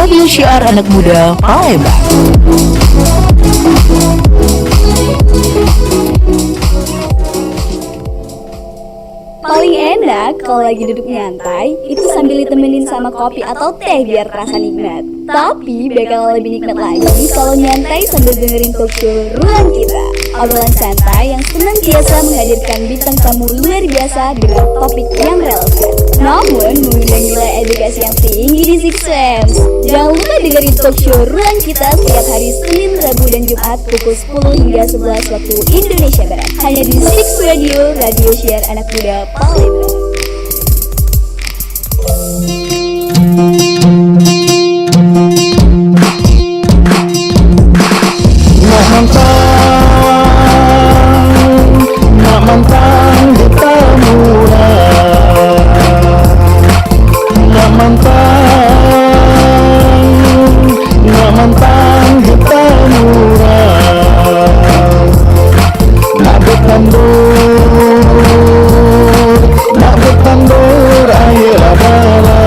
Radio Syiar Anak Muda Palembang. Paling enak kalau lagi duduk nyantai, itu sambil ditemenin sama kopi atau teh biar terasa nikmat. Tapi bakal lebih nikmat lagi kalau nyantai sambil dengerin talk show Ruang Kita. Obrolan santai yang senantiasa menghadirkan bintang tamu luar biasa dengan topik yang relevan. Namun mengundang nilai edukasi yang tinggi di Six Sense. Jangan lupa dengerin talk show Ruang Kita setiap hari Senin, Rabu, dan Jumat pukul 10 hingga 11 waktu Indonesia Barat. Hanya di Six Radio, Radio Syiar Anak Muda Palembang. Nak mantang kita murah, nak mantang kita murah, nak bertandur air malam.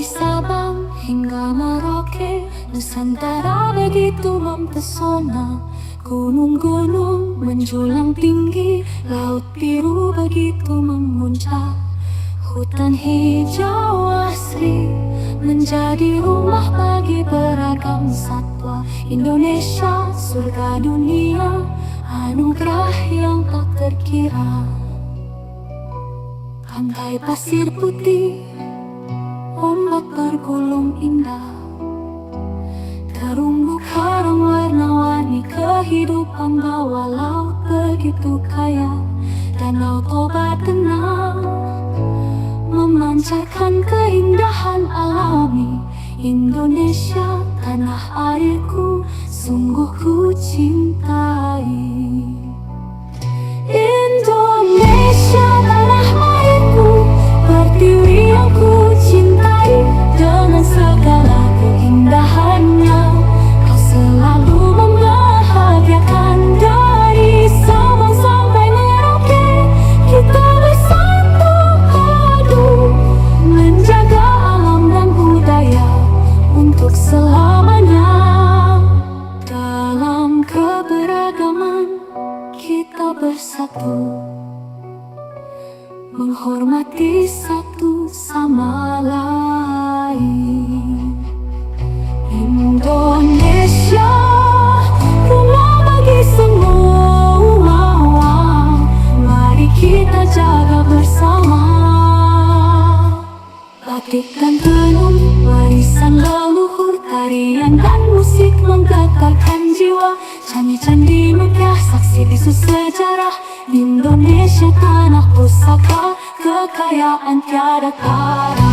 Sabang hingga Merauke, Nusantara begitu mempesona. Gunung-gunung menjulang tinggi, laut biru begitu memuncak. Hutan hijau asri menjadi rumah bagi beragam satwa. Indonesia surga dunia, anugerah yang tak terkira. Pantai pasir putih, ombak bergulung indah, terumbu karang warna-warni, kehidupan bawah laut begitu kaya. Danau Toba tenang memancarkan keindahan alami. Indonesia tanah airku, sungguh ku cintai. Indonesia tanah airku, pertiwi yang ku cintai. Dengan segala keindahannya, kau selalu membahagiakan. Dari Sabang sampai Merauke, kita bersatu padu menjaga alam dan budaya untuk selamanya. Dalam keberagaman kita bersatu, menghormati satu sama lain. Indonesia, rumah bagi semua. Mari kita jaga bersama. Batik dan tenun, warisan leluhur, tarian dan musik menggetarkan jiwa. Candi-candi megah, saksi bisu sejarah. Indonesia tanah pusaka, kekayaan tiada tara.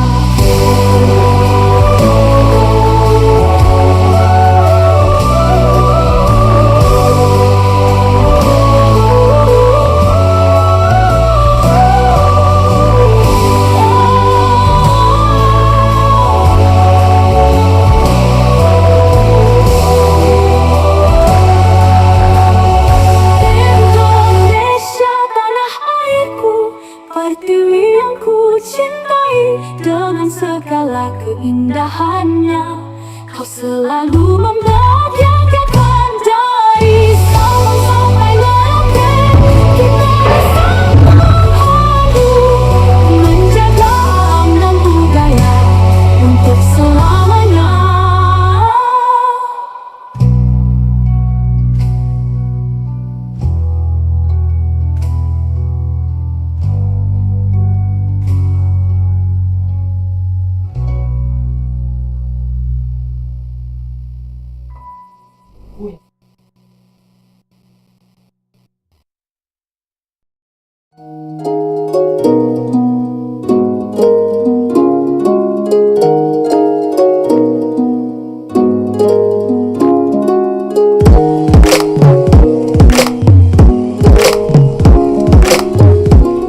Pertiwi yang ku cintai, dengan segala keindahannya, kau selalu membahagiakan. Dari Sabang sampai Merauke, kita bersama padu menjaga alam dan budaya untuk selamanya.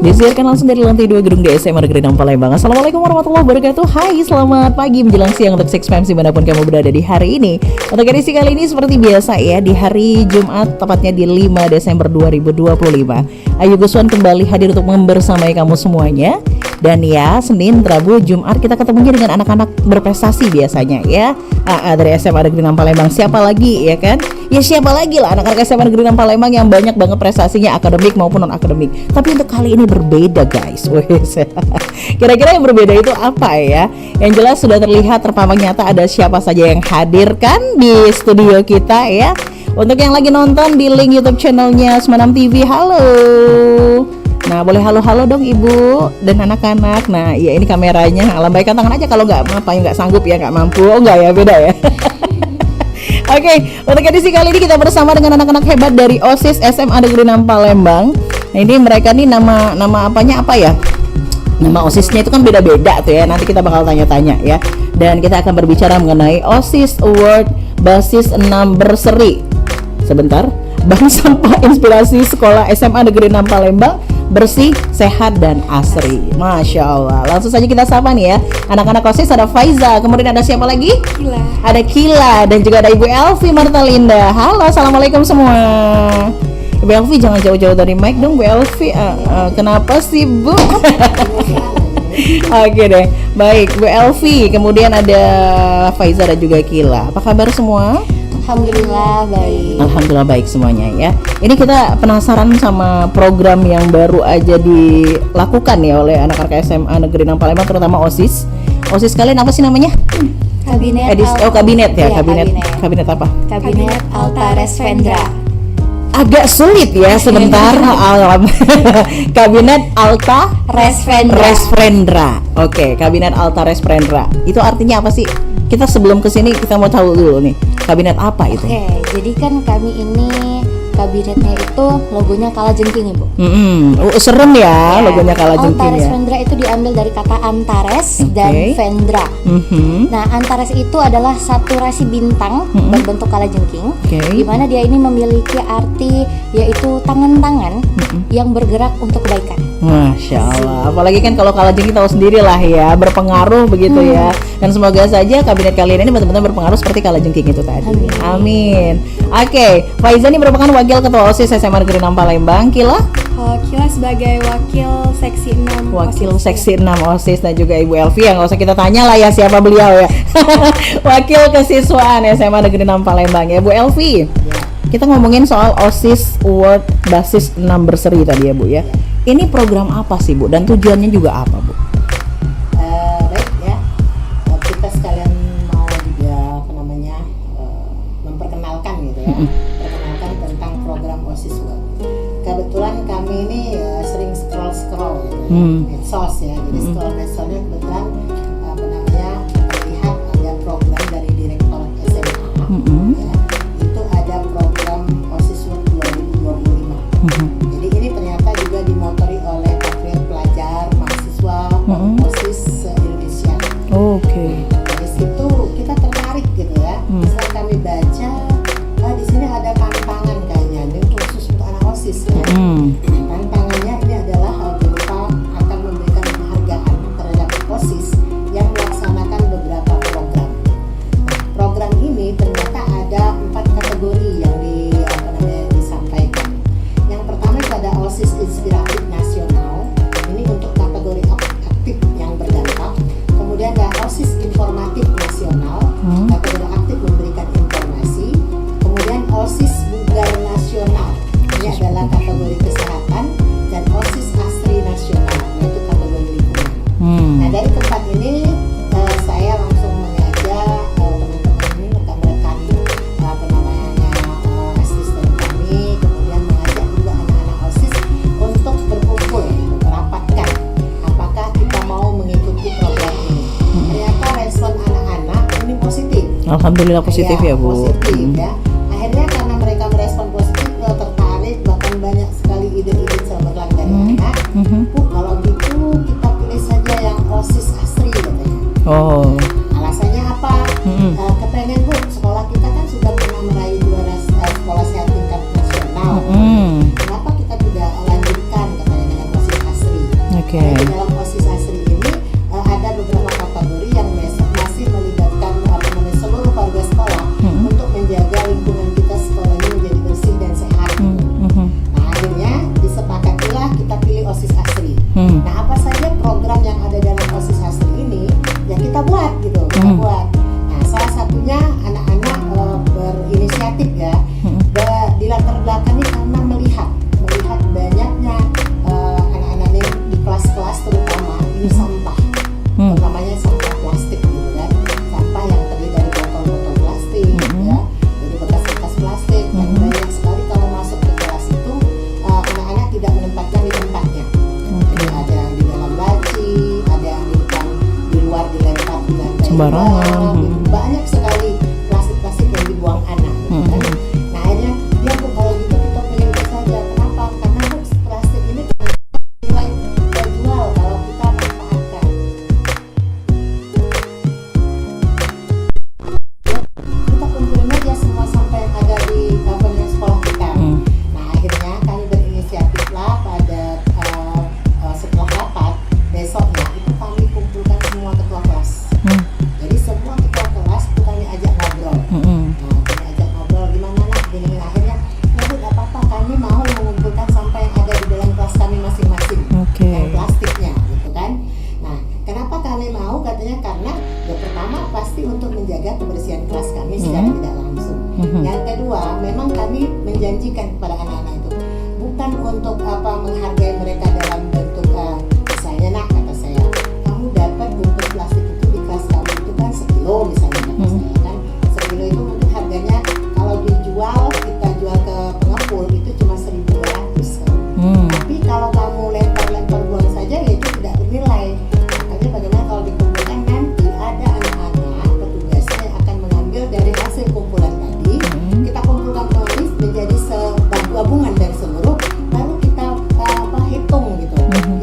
Disiarkan langsung dari lantai 2 gedung DSM Negeri 6 Palembang. Assalamualaikum warahmatullahi wabarakatuh. Hai, selamat pagi menjelang siang untuk Six Fam dimanapun kamu berada di hari ini. Untuk edisi kali ini seperti biasa ya, di hari Jumat tepatnya di 5 Desember 2025. Ayu Guswan kembali hadir untuk membersamai kamu semuanya. Dan ya, Senin, Rabu, Jumat kita ketemunya dengan anak-anak berprestasi biasanya ya. Dari SMA Negeri 6 Palembang. Siapa lagi ya kan? Ya siapa lagi lah anak-anak SMA Negeri 6 Palembang yang banyak banget prestasinya akademik maupun non-akademik. Tapi untuk kali ini berbeda guys. Kira-kira yang berbeda itu apa ya? Yang jelas sudah terlihat terpampang nyata ada siapa saja yang hadir kan di studio kita ya. Untuk yang lagi nonton di link YouTube channelnya Semanam TV, halo. Nah boleh halo-halo dong ibu dan anak-anak. Nah ya ini kameranya, lambaikan tangan aja kalau nggak sanggup ya, nggak mampu. Oh nggak ya, beda ya. Oke, untuk edisi kali ini kita bersama dengan anak-anak hebat dari OSIS SMA Negeri 6 Palembang. Nah ini mereka nih nama apanya apa ya? Nama OSISnya itu kan beda-beda tuh ya. Nanti kita bakal tanya-tanya ya. Dan kita akan berbicara mengenai OSIS Award Basis 6 Berseri. Sebentar. Bank Sampah Inspirasi Sekolah SMA Negeri 6 Palembang, bersih, sehat, dan asri. Masya Allah. Langsung saja kita sapa nih ya. Anak-anak OSIS ada Faiza, kemudian ada siapa lagi? Kila. Ada Kila, dan juga ada Ibu Elvi Martalinda. Halo, assalamualaikum semua. Ibu Elvi jangan jauh-jauh dari mic dong Bu Elvi. Kenapa sih Bu? Oke deh, baik Bu Elvi, kemudian ada Faiza dan juga Kila. Apa kabar semua? Alhamdulillah baik. Alhamdulillah baik semuanya ya. Ini kita penasaran sama program yang baru aja dilakukan ya oleh anak-anak SMA Negeri 6 Palembang, terutama OSIS. OSIS kalian apa sih namanya? Kabinet Kabinet ya, Iya, kabinet apa? Kabinet Altares Vendra. Agak sulit ya sebentar. Kabinet Alta Resvrendra. Oke, Kabinet Alta Resvrendra. Itu artinya apa sih? Kita sebelum kesini kita mau tahu dulu nih, kabinet apa itu? Oke, jadi kan kami ini kabinetnya itu logonya kalajengking, Ibu. Serem ya, logonya kalajengking Altares ya. Vendra itu diambil dari kata Antares Oke. dan Vendra. Mhm. Nah, Antares itu adalah satu rasi bintang berbentuk kalajengking, Oke. di mana dia ini memiliki arti yaitu tangan-tangan yang bergerak untuk kebaikan. Masya Allah, apalagi kan kalau kalajengking tahu sendiri lah ya, berpengaruh begitu ya. Dan semoga saja kabinet kalian ini benar-benar berpengaruh seperti kalajengking itu tadi. Amin. Oke, Faiza ini merupakan wakil ketua OSIS SMA Negeri 6 Palembang. Kila? Kila sebagai wakil seksi 6 Wakil seksi 6 OSIS, dan juga Ibu Elvi yang nggak usah kita tanya lah ya siapa beliau ya. Wakil kesiswaan SMA Negeri 6 Palembang ya Bu Elvi. Kita ngomongin soal OSIS Award Basis 6 Berseri tadi ya Bu ya. Ini program apa sih Bu dan tujuannya juga apa Bu? Baik ya, kita sekalian mau juga memperkenalkan gitu ya, perkenalkan tentang program OSIS World. Kebetulan kami ini sering scroll gitu ya, medsos ya, jadi scroll medsosnya kebetulan melihat ada program dari Direktorat SMA ya, itu ada program OSIS World 2025. Jadi ini ternyata juga dimotori oleh Patriot Pelajar Mahasiswa OSIS se-Indonesia. Oke. Dari situ kita tertarik gitu ya. Setelah kami baca, di sini ada tantangan kayaknya, ini khusus untuk anak OSIS ya. Tantangannya ini adalah berupa akan memberikan penghargaan terhadap OSIS yang melaksanakan beberapa program. Program ini ternyata ada 4 kategori yang disampaikan. Yang pertama itu ada OSIS Inspiratif Nasional. Ini untuk kategori aktif yang berdampak. Kemudian ada OSIS Informatif Nasional, kategori aktif memberikan informasi. Kemudian OSIS Bugar Nasional, ini adalah kategori kesehatan. Dan OSIS Asri Nasional, yaitu kategori lingkungan. Nah, dari tempat ini saya langsung mengajak teman-teman ini, rekan-rekan asisten kami, kemudian mengajak juga anak-anak OSIS untuk berkumpul, merapatkan apakah kita mau mengikuti program ini. Ternyata respon anak-anak ini positif. Alhamdulillah positif ya Bu. Positif ya. Akhirnya karena mereka merespon positif, tertarik, bahkan banyak sekali ide-ide cemerlang dari anak. Bu, kalau gitu kita pilih saja yang OSIS Asri katanya. Oh. Alasannya apa? Kepengen Bu, sekolah kita kan sudah pernah meraih juara sekolah sehat tingkat nasional. Kenapa kita tidak lanjutkan katanya dengan OSIS Asri? Oke. Nah, di dalam OSIS Asri ini ada beberapa kategori yang masih melibatkan seluruh warga sekolah untuk menjaga lingkungan kita sekolahnya menjadi bersih dan sehat. Nah, akhirnya disepakatilah kita pilih OSIS Asri. Nah, apa saja program yang ada dalam OSIS Asri ini ya kita buat gitu, kita buat. Nah, salah satunya anak-anak berinisiatif ya, dilatar belakangi karena melihat banyaknya anak-anak ini di kelas-kelas terutama ini sampah, utamanya sampah plastik gitu kan, sampah yang terdiri dari botol-botol plastik ya, jadi bekas-bekas plastik yang banyak sekali kalau masuk ke kelas itu anak-anak tidak menempatkan di tempatnya. Jadi ada yang di dalam laci, ada yang di depan, di luar dilempar di lantai Sembarangan. banyak sekali plastik-plastik yang dibuang anak gitu kan. Nah, akhirnya dia Bu, kalau gitu kita pilih itu saja. Kenapa? Karena Bu, plastik ini nilai terjual kalau kita manfaatkan. Kita kumpulin aja semua sampah yang ada di sekolah kita. Nah, akhirnya kami berinisiatif lah pada setelah rapat besoknya itu kami kumpulkan semua ketua kelas. Jadi semua ketua kelas itu kami ajak ngobrol. Nah, kami ajak ngobrol gimana nak gini. Akhirnya ya Bu, gak apa-apa, kami mau mengumpulkan sampah yang ada di dalam kelas kami masing-masing. Oke. Yang plastiknya gitu kan. Nah, menjaga kebersihan kelas kami secara tidak langsung. Yang kedua, memang kami menjanjikan kepada anak-anak itu bukan untuk menghargai mereka dalam bentuk misalnya, nak kata saya, kamu dapat bungkus plastik itu di kelas kamu itu kan 1 kilo misalnya, kata saya kan 1 kilo itu mungkin harganya kalau dijual, kita jual ke pengepul itu cuma 1.200 kan. Tapi kalau kamu lempar buang saja ya itu tidak bernilai. Makanya bagaimana kalau dikumpulkan, nanti ada anak-anak petugasnya yang akan mengambil dari hasil kumpulan tadi, kita kumpulkan kembali menjadi gabungan dari seluruh, baru kita hitung gitu.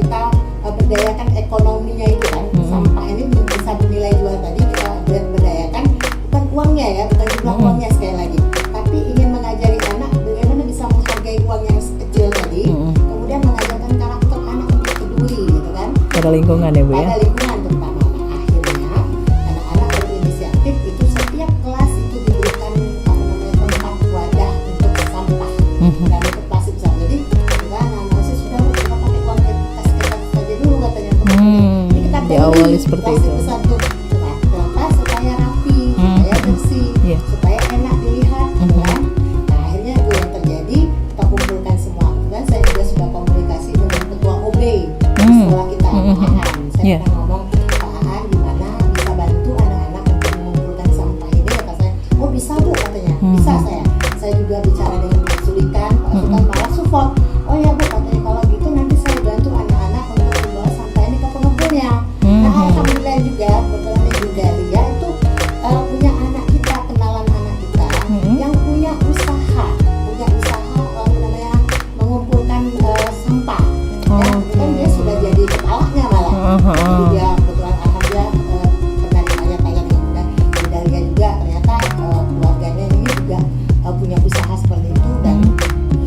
Kita berdayakan ekonominya itu kan, sampah ini bisa bernilai jual tadi, kita berdayakan bukan uangnya ya, bukan jumlah uangnya sekali lagi, tapi ingin mengajari anak bagaimana bisa menghargai uang yang kecil tadi, kemudian mengajarkan karakter anak untuk peduli gitu kan, pada lingkungan ya Bu ya. pada lingkungan terutama. Nah, akhirnya anak-anak berinisiatif itu setiap kelas itu diberikan tempat wadah untuk sampah dan untuk plastik besar. Jadi kita anak-anak sudah kita pakai uang kertas saja dulu katanya. Jadi kita diawali seperti plastik itu. besar tuh. Kenapa? Supaya rapi, supaya bersih, supaya enak dilihat, gitu kan. Nah, akhirnya itu yang terjadi, kita kumpulkan semua. Dan saya juga sudah komunikasi dengan ketua OB di sekolah kita, Pak Aan. Saya pernah ngomong, Pak Aan gimana bisa bantu anak-anak untuk mengumpulkan sampah ini, kata saya. Oh bisa Bu katanya, bisa saya. Saya juga bicara dengan Pak Sulikan, Pak Sulikan malah support. Oh ya Bu katanya, kalau gitu nanti saya bantu anak-anak untuk membawa sampah ini ke pengepulnya. Nah alhamdulillah juga kebetulan Ibu Dalia itu punya anak kita, kenalan anak kita yang punya usaha mengumpulkan sampah. Kan dia sudah jadi kepalanya malah. Jadi dia kebetulan alhamdulillah pernah ditanya-tanya dengan Ibu Dalia juga, ternyata keluarganya ini juga punya usaha seperti itu dan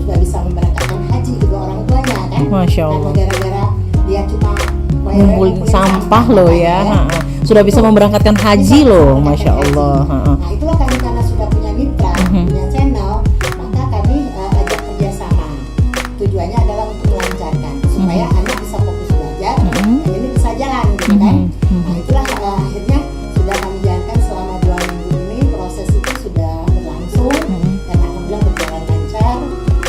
juga bisa memberangkatkan haji kedua orang tuanya kan. Masya Allah. Karena gara-gara dia cuma Ngumpulin sampah loh ya. Sudah bisa memberangkatkan haji loh, Masya Allah. Nah itulah kami karena sudah punya mitra, punya channel, maka kami ajak kerjasama. Tujuannya adalah untuk melancarkan supaya anak bisa fokus belajar dan ini bisa jalan gitu kan. Nah itulah akhirnya sudah kami jalankan selama 2 minggu ini, proses itu sudah berlangsung dan alhamdulillah berjalan lancar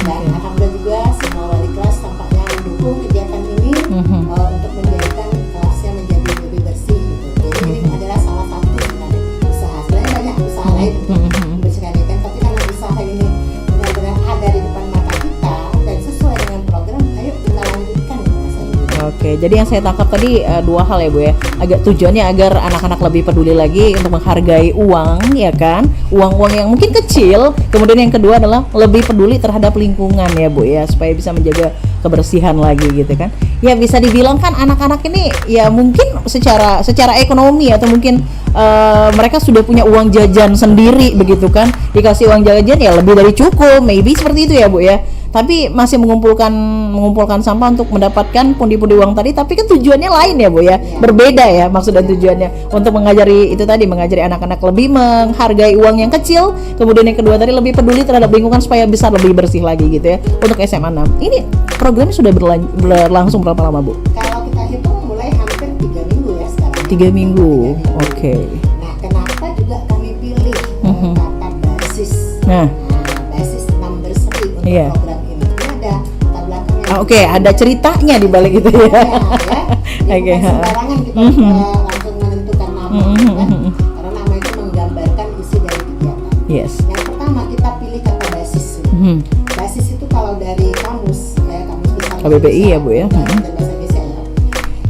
dan alhamdulillah juga semua wali kelas tampaknya mendukung kegiatan ini untuk menjadikan kelasnya menjadi lebih bersih gitu. Jadi ini adalah salah satu sebenarnya usaha. Sebenarnya banyak usaha lain untuk membersihkan ikan, tapi karena usaha ini benar-benar ada di depan mata kita dan sesuai dengan program, ayo kita lanjutkan gitu Mas Ayu. Oke, jadi yang saya tangkap tadi 2 hal ya Bu ya. Agak tujuannya agar anak-anak lebih peduli lagi untuk menghargai uang, ya kan? Uang-uang yang mungkin kecil. Kemudian yang kedua adalah lebih peduli terhadap lingkungan ya Bu ya, supaya bisa menjaga kebersihan lagi gitu kan. Ya bisa dibilang kan anak-anak ini ya mungkin secara ekonomi atau mungkin mereka sudah punya uang jajan sendiri begitu kan. Dikasih uang jajan ya lebih dari cukup, maybe seperti itu ya Bu ya. Tapi masih mengumpulkan sampah untuk mendapatkan pundi-pundi uang tadi, tapi kan tujuannya lain ya Bu ya. Berbeda ya maksud dan tujuannya untuk mengajari anak-anak lebih menghargai uang yang kecil. Kemudian yang kedua tadi lebih peduli terhadap lingkungan supaya bisa lebih bersih lagi gitu ya. Untuk SMA 6. Ini programnya sudah berlangsung berapa lama Bu? Kalau kita hitung mulai hampir 3 minggu ya sekarang. 3 minggu. Oke. Nah kenapa juga kami pilih kata basis? Nah, basis numbersary untuk Iya. program ini. Ini ada latar belakangnya. Oke, ada ceritanya di balik itu ya. Jadi Oke. bukan sembarangan kita langsung menentukan nama kan? Karena nama itu menggambarkan isi dari kegiatan. Yes. Yang pertama kita pilih kata basis. Basis itu kalau dari kamus besar KBBI ya Bu ya. dari bahasa Indonesia ya.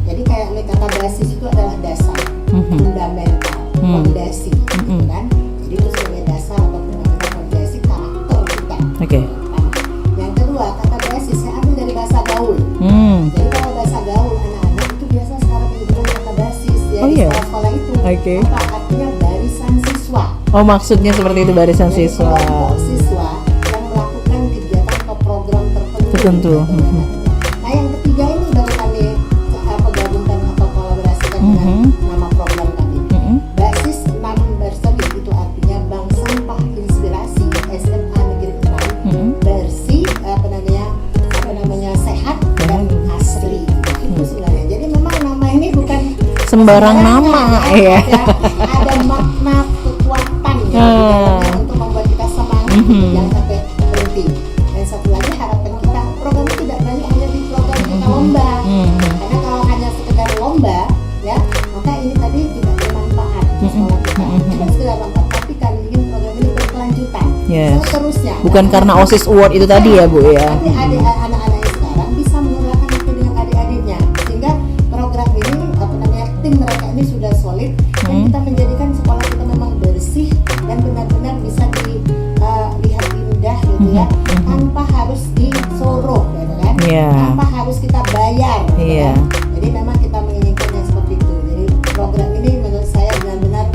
Jadi kayak kata basis itu adalah dasar, fundamental, fondasi, gitu kan. Jadi itu sebagai dasar atau fundamental fondasi karakter kita. Oke. Yang kedua kata basis saya ambil dari bahasa gaul. Jadi kalau bahasa gaul anak-anak itu biasa sekarang menyebutkan kata basis ya Oh, di iya? sekolah-sekolah itu. Oke. Apa artinya barisan siswa. Oh maksudnya seperti itu barisan Jadi siswa. kelompok siswa yang melakukan kegiatan atau program tertentu. Tertentu. Nah yang ketiga ini baru kami gabungkan atau kolaborasikan dengan nama program kami. Basis numbersary itu artinya Bank Sampah Inspirasi SMA Negeri 6 bersih sehat dan asli. Itu sebenarnya. Jadi memang nama ini bukan Sembarang nama ya. Ada makna di dalamnya untuk membuat kita semangat gitu, jangan sampai berhenti. Dan satu lagi harapan kita, program ini tidak banyak hanya di program kita lomba, karena kalau hanya sekedar lomba ya, maka ini tadi tidak bermanfaat di sekolah kita. Bukan sekedar lomba, tapi kami ingin program ini berkelanjutan seterusnya. Bukan karena OSIS Award itu tadi ya Bu ya. Tapi anak-anak yang sekarang bisa menggunakan itu dengan adik-adiknya, sehingga program ini tim mereka ini sudah solid dan kita menjadikan sekolah kita memang bersih dan benar-benar bisa dilihat indah gitu ya, tanpa harus disoro gitu kan, tanpa harus kita bayar gitu kan. Jadi memang kita menginginkan yang seperti itu. Jadi program ini menurut saya benar-benar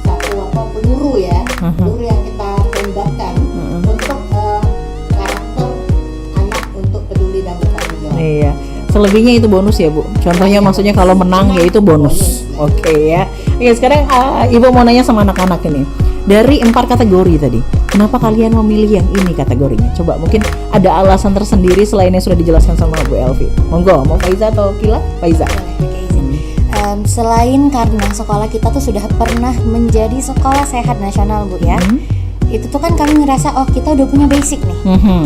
satu peluru ya, peluru yang kita tembakkan untuk karakter anak untuk peduli dan bertanggung jawab. Iya. Selebihnya itu bonus ya Bu. Contohnya maksudnya kalau menang ya itu bonus. Oke ya. Oke, sekarang Ibu mau nanya sama anak-anak ini. Dari 4 kategori tadi, kenapa kalian memilih yang ini kategorinya? Coba mungkin ada alasan tersendiri selain yang sudah dijelaskan sama Bu Elvi. Monggo, mau Faiza atau Kila? Faiza. Selain karena sekolah kita tuh sudah pernah menjadi sekolah sehat nasional Bu ya, itu tuh kan kami ngerasa oh kita udah punya basic nih,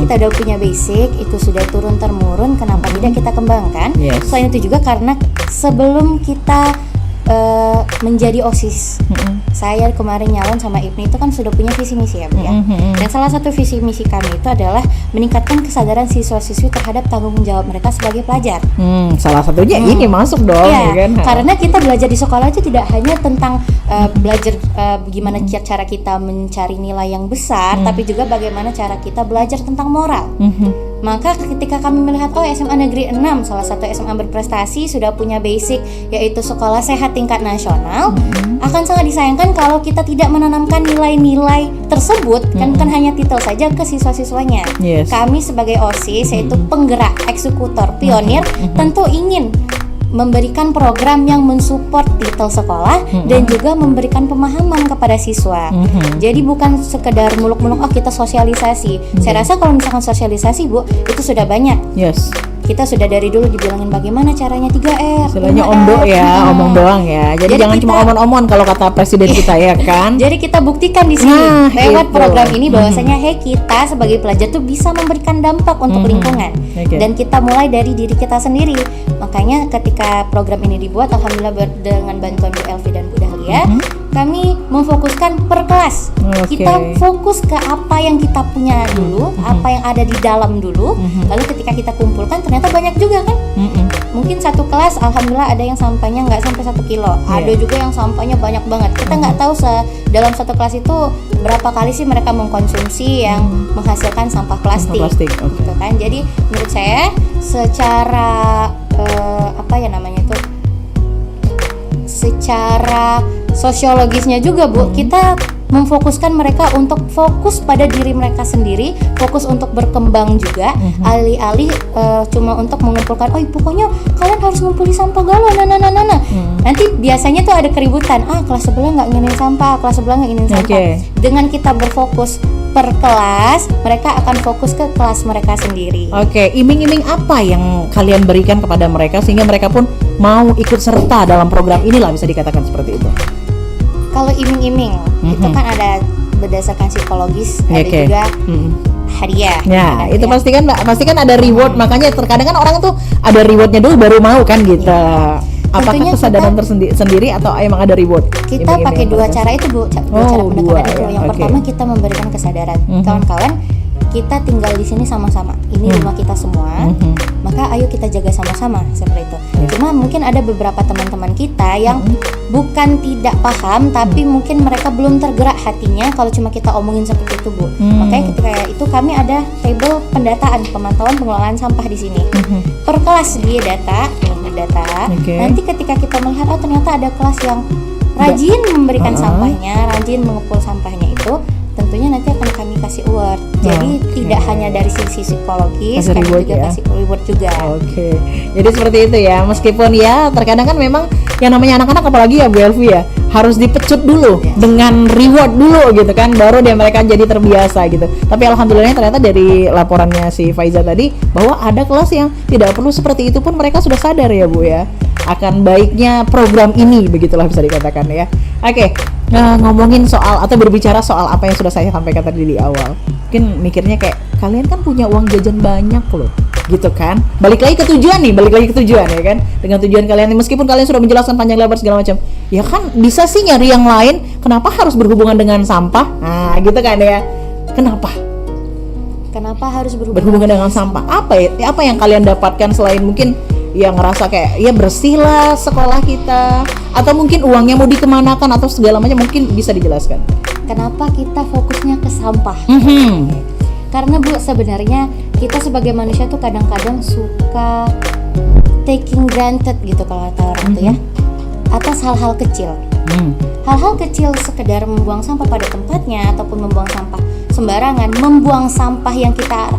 kita udah punya basic, itu sudah turun temurun, kenapa tidak kita kembangkan? Selain itu juga karena sebelum kita menjadi OSIS, saya kemarin nyalon sama Ibni itu kan sudah punya visi misi ya Bu ya. Dan salah satu visi misi kami itu adalah meningkatkan kesadaran siswa-siswi terhadap tanggung jawab mereka sebagai pelajar. Salah satunya ini masuk dong ya kan? Karena kita belajar di sekolah aja tidak hanya tentang belajar gimana cara kita mencari nilai yang besar, tapi juga bagaimana cara kita belajar tentang moral. Maka ketika kami melihat SMA Negeri 6, salah satu SMA berprestasi, sudah punya basic yaitu sekolah sehat tingkat nasional, akan sangat disayangkan kalau kita tidak menanamkan nilai-nilai tersebut, kan bukan hanya titel saja ke siswa-siswanya. Kami sebagai OSIS yaitu penggerak, eksekutor, pionir, tentu ingin memberikan program yang mensupport titel sekolah dan juga memberikan pemahaman kepada siswa. Jadi bukan sekedar muluk-muluk kita sosialisasi. Saya rasa kalau misalkan sosialisasi Bu, itu sudah banyak. Kita sudah dari dulu dibilangin bagaimana caranya 3R. Istilahnya omdo ya, omong doang ya. Jadi jangan cuma omon-omon kalau kata presiden kita ya kan. Jadi kita buktikan di sini lewat program ini bahwasanya kita sebagai pelajar tuh bisa memberikan dampak untuk lingkungan. Dan kita mulai dari diri kita sendiri. Makanya ketika program ini dibuat, alhamdulillah dengan bantuan Bu Elvi dan Bu Dahlia, kami memfokuskan per kelas. Kita fokus ke apa yang kita punya dulu, apa yang ada di dalam dulu. Lalu ketika kita kumpulkan ternyata banyak juga kan. Mungkin satu kelas alhamdulillah ada yang sampahnya nggak sampai 1 kilo, ada juga yang sampahnya banyak banget. Kita nggak tahu dalam satu kelas itu berapa kali sih mereka mengkonsumsi yang menghasilkan sampah plastik. Gitu kan. Jadi menurut saya secara secara sosiologisnya juga Bu, kita memfokuskan mereka untuk fokus pada diri mereka sendiri, fokus untuk berkembang juga, alih-alih cuma untuk mengumpulkan, pokoknya kalian harus ngumpulin sampah galon, nanti biasanya tuh ada keributan, kelas sebelah nggak nginin sampah, kelas sebelah nggak nginin sampah. Dengan kita berfokus per kelas, mereka akan fokus ke kelas mereka sendiri. Iming-iming apa yang kalian berikan kepada mereka sehingga mereka pun mau ikut serta dalam program inilah, bisa dikatakan seperti itu? Kalau iming-iming itu kan ada berdasarkan psikologis, ada juga hadiah. Ya, itu pasti kan ada reward. Makanya terkadang kan orang tuh ada rewardnya dulu baru mau kan gitu. Apakah Tentunya kesadaran tersendiri atau emang ada reward? Kita pakai dua cara itu Bu, cara pendekatan itu. Yang pertama kita memberikan kesadaran. Kawan-kawan, kita tinggal di sini sama-sama. Ini rumah kita semua. Maka ayo kita jaga sama-sama seperti itu. Cuma mungkin ada beberapa teman-teman kita yang bukan tidak paham, tapi mungkin mereka belum tergerak hatinya kalau cuma kita omongin seperti itu Bu. Makanya ketika itu kami ada table pendataan, pemantauan pengelolaan sampah di sini. Per kelas dia data. Nanti ketika kita melihat ternyata ada kelas yang rajin memberikan sampahnya, rajin mengepul sampahnya itu, tentunya nanti akan kami kasih award. Jadi tidak hanya dari sisi psikologis, kami juga kasih reward juga. Jadi seperti itu ya. Meskipun ya terkadang kan memang yang namanya anak-anak, apalagi ya Bu Elvi ya, harus dipecut dulu dengan reward dulu gitu kan, baru dia mereka jadi terbiasa gitu. Tapi alhamdulillahnya ternyata dari laporannya si Faiza tadi bahwa ada kelas yang tidak perlu seperti itu pun mereka sudah sadar ya Bu ya. akan baiknya program ini, begitulah bisa dikatakan ya. Oke, ngomongin soal atau berbicara soal apa yang sudah saya sampaikan tadi di awal. Mungkin mikirnya kayak kalian kan punya uang jajan banyak loh, gitu kan. Balik lagi ke tujuan ya kan. Dengan tujuan kalian, meskipun kalian sudah menjelaskan panjang lebar segala macam, ya kan bisa sih nyari yang lain. Kenapa harus berhubungan dengan sampah? Nah, gitu kan ya. Kenapa harus berhubungan dengan sampah? Apa yang kalian dapatkan selain mungkin yang ngerasa kayak ya bersih lah sekolah kita, atau mungkin uangnya mau dikemanakan atau segala macam, mungkin bisa dijelaskan. Kenapa kita fokusnya ke sampah? Karena Bu, sebenarnya kita sebagai manusia tuh kadang-kadang suka taking granted gitu kalau kata orang tuh ya, atas hal-hal kecil. Hal-hal kecil sekedar membuang sampah pada tempatnya ataupun membuang sampah sembarangan, membuang sampah yang kita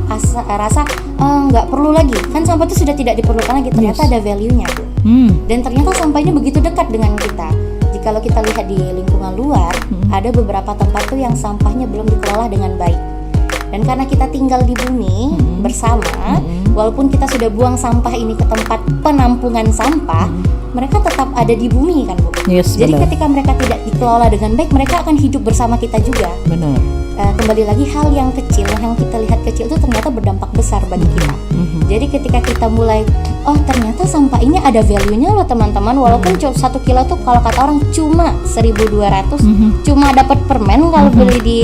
rasa nggak perlu lagi, kan sampah itu sudah tidak diperlukan lagi, ternyata ada value-nya Bu. Dan ternyata sampahnya begitu dekat dengan kita. Jikalau kita lihat di lingkungan luar, ada beberapa tempat tuh yang sampahnya belum dikelola dengan baik. Dan karena kita tinggal di bumi bersama, walaupun kita sudah buang sampah ini ke tempat penampungan sampah, mereka tetap ada di bumi kan Bu. Jadi ketika mereka tidak dikelola dengan baik, mereka akan hidup bersama kita juga. Benar. Kembali lagi, hal yang kecil yang kita lihat kecil itu ternyata berdampak besar bagi kita. Jadi ketika kita mulai, oh ternyata sampah ini ada value-nya loh teman-teman, walaupun 1 kilo tuh kalau kata orang cuma 1.200, cuma dapat permen kalau beli di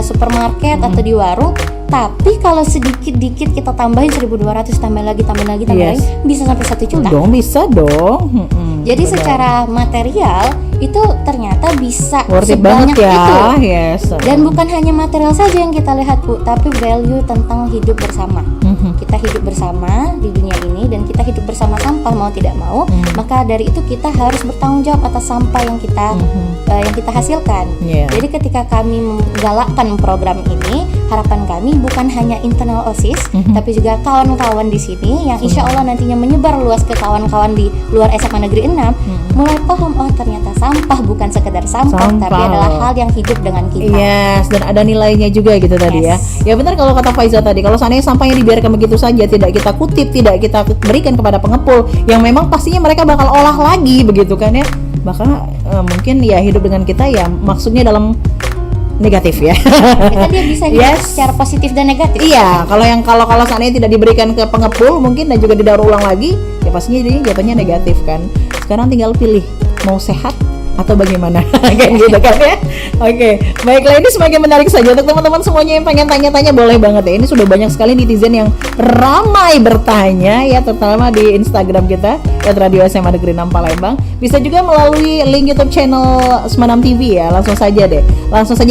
supermarket atau di warung. Tapi kalau sedikit-dikit kita tambahin 1.200, tambah lagi, bisa sampai 1 juta. Bisa dong. Jadi secara material itu ternyata bisa worth it sebanyak banget ya. itu. Dan bukan hanya material saja yang kita lihat Bu, tapi value tentang hidup bersama. Kita hidup bersama di dunia ini dan kita hidup bersama sampah mau tidak mau. Maka dari itu kita harus bertanggung jawab atas sampah yang kita hasilkan. Jadi ketika kami menggalakkan program ini, harapan kami bukan hanya internal OSIS, tapi juga kawan-kawan di sini yang insya Allah nantinya menyebar luas ke kawan-kawan di luar SMA Negeri 6, mulai paham, oh ternyata sampah bukan sekedar sampah, tapi adalah hal yang hidup dengan kita. Dan ada nilainya juga gitu tadi ya. Ya benar kalau kata Faiza tadi, kalau seandainya sampahnya dibiarkan begitu saja, tidak kita kutip, tidak kita berikan kepada pengepul yang memang pastinya mereka bakal olah lagi begitu kan ya. Maka mungkin ya hidup dengan kita ya maksudnya dalam negatif ya. Kita dia bisa hidup secara positif dan negatif. Iya, kalau seandainya tidak diberikan ke pengepul mungkin dan juga didaur ulang lagi, ya pastinya jatuhnya negatif kan. Sekarang tinggal pilih mau sehat atau bagaimana kayak gitu kan ya. Oke, baiklah, ini semakin menarik saja untuk teman-teman semuanya yang pengen tanya-tanya, boleh banget ya. Ini sudah banyak sekali netizen yang ramai bertanya ya, terutama di Instagram kita @radio SMA Negeri 6 Palembang. Bisa juga melalui link YouTube channel Semanam TV ya. Langsung saja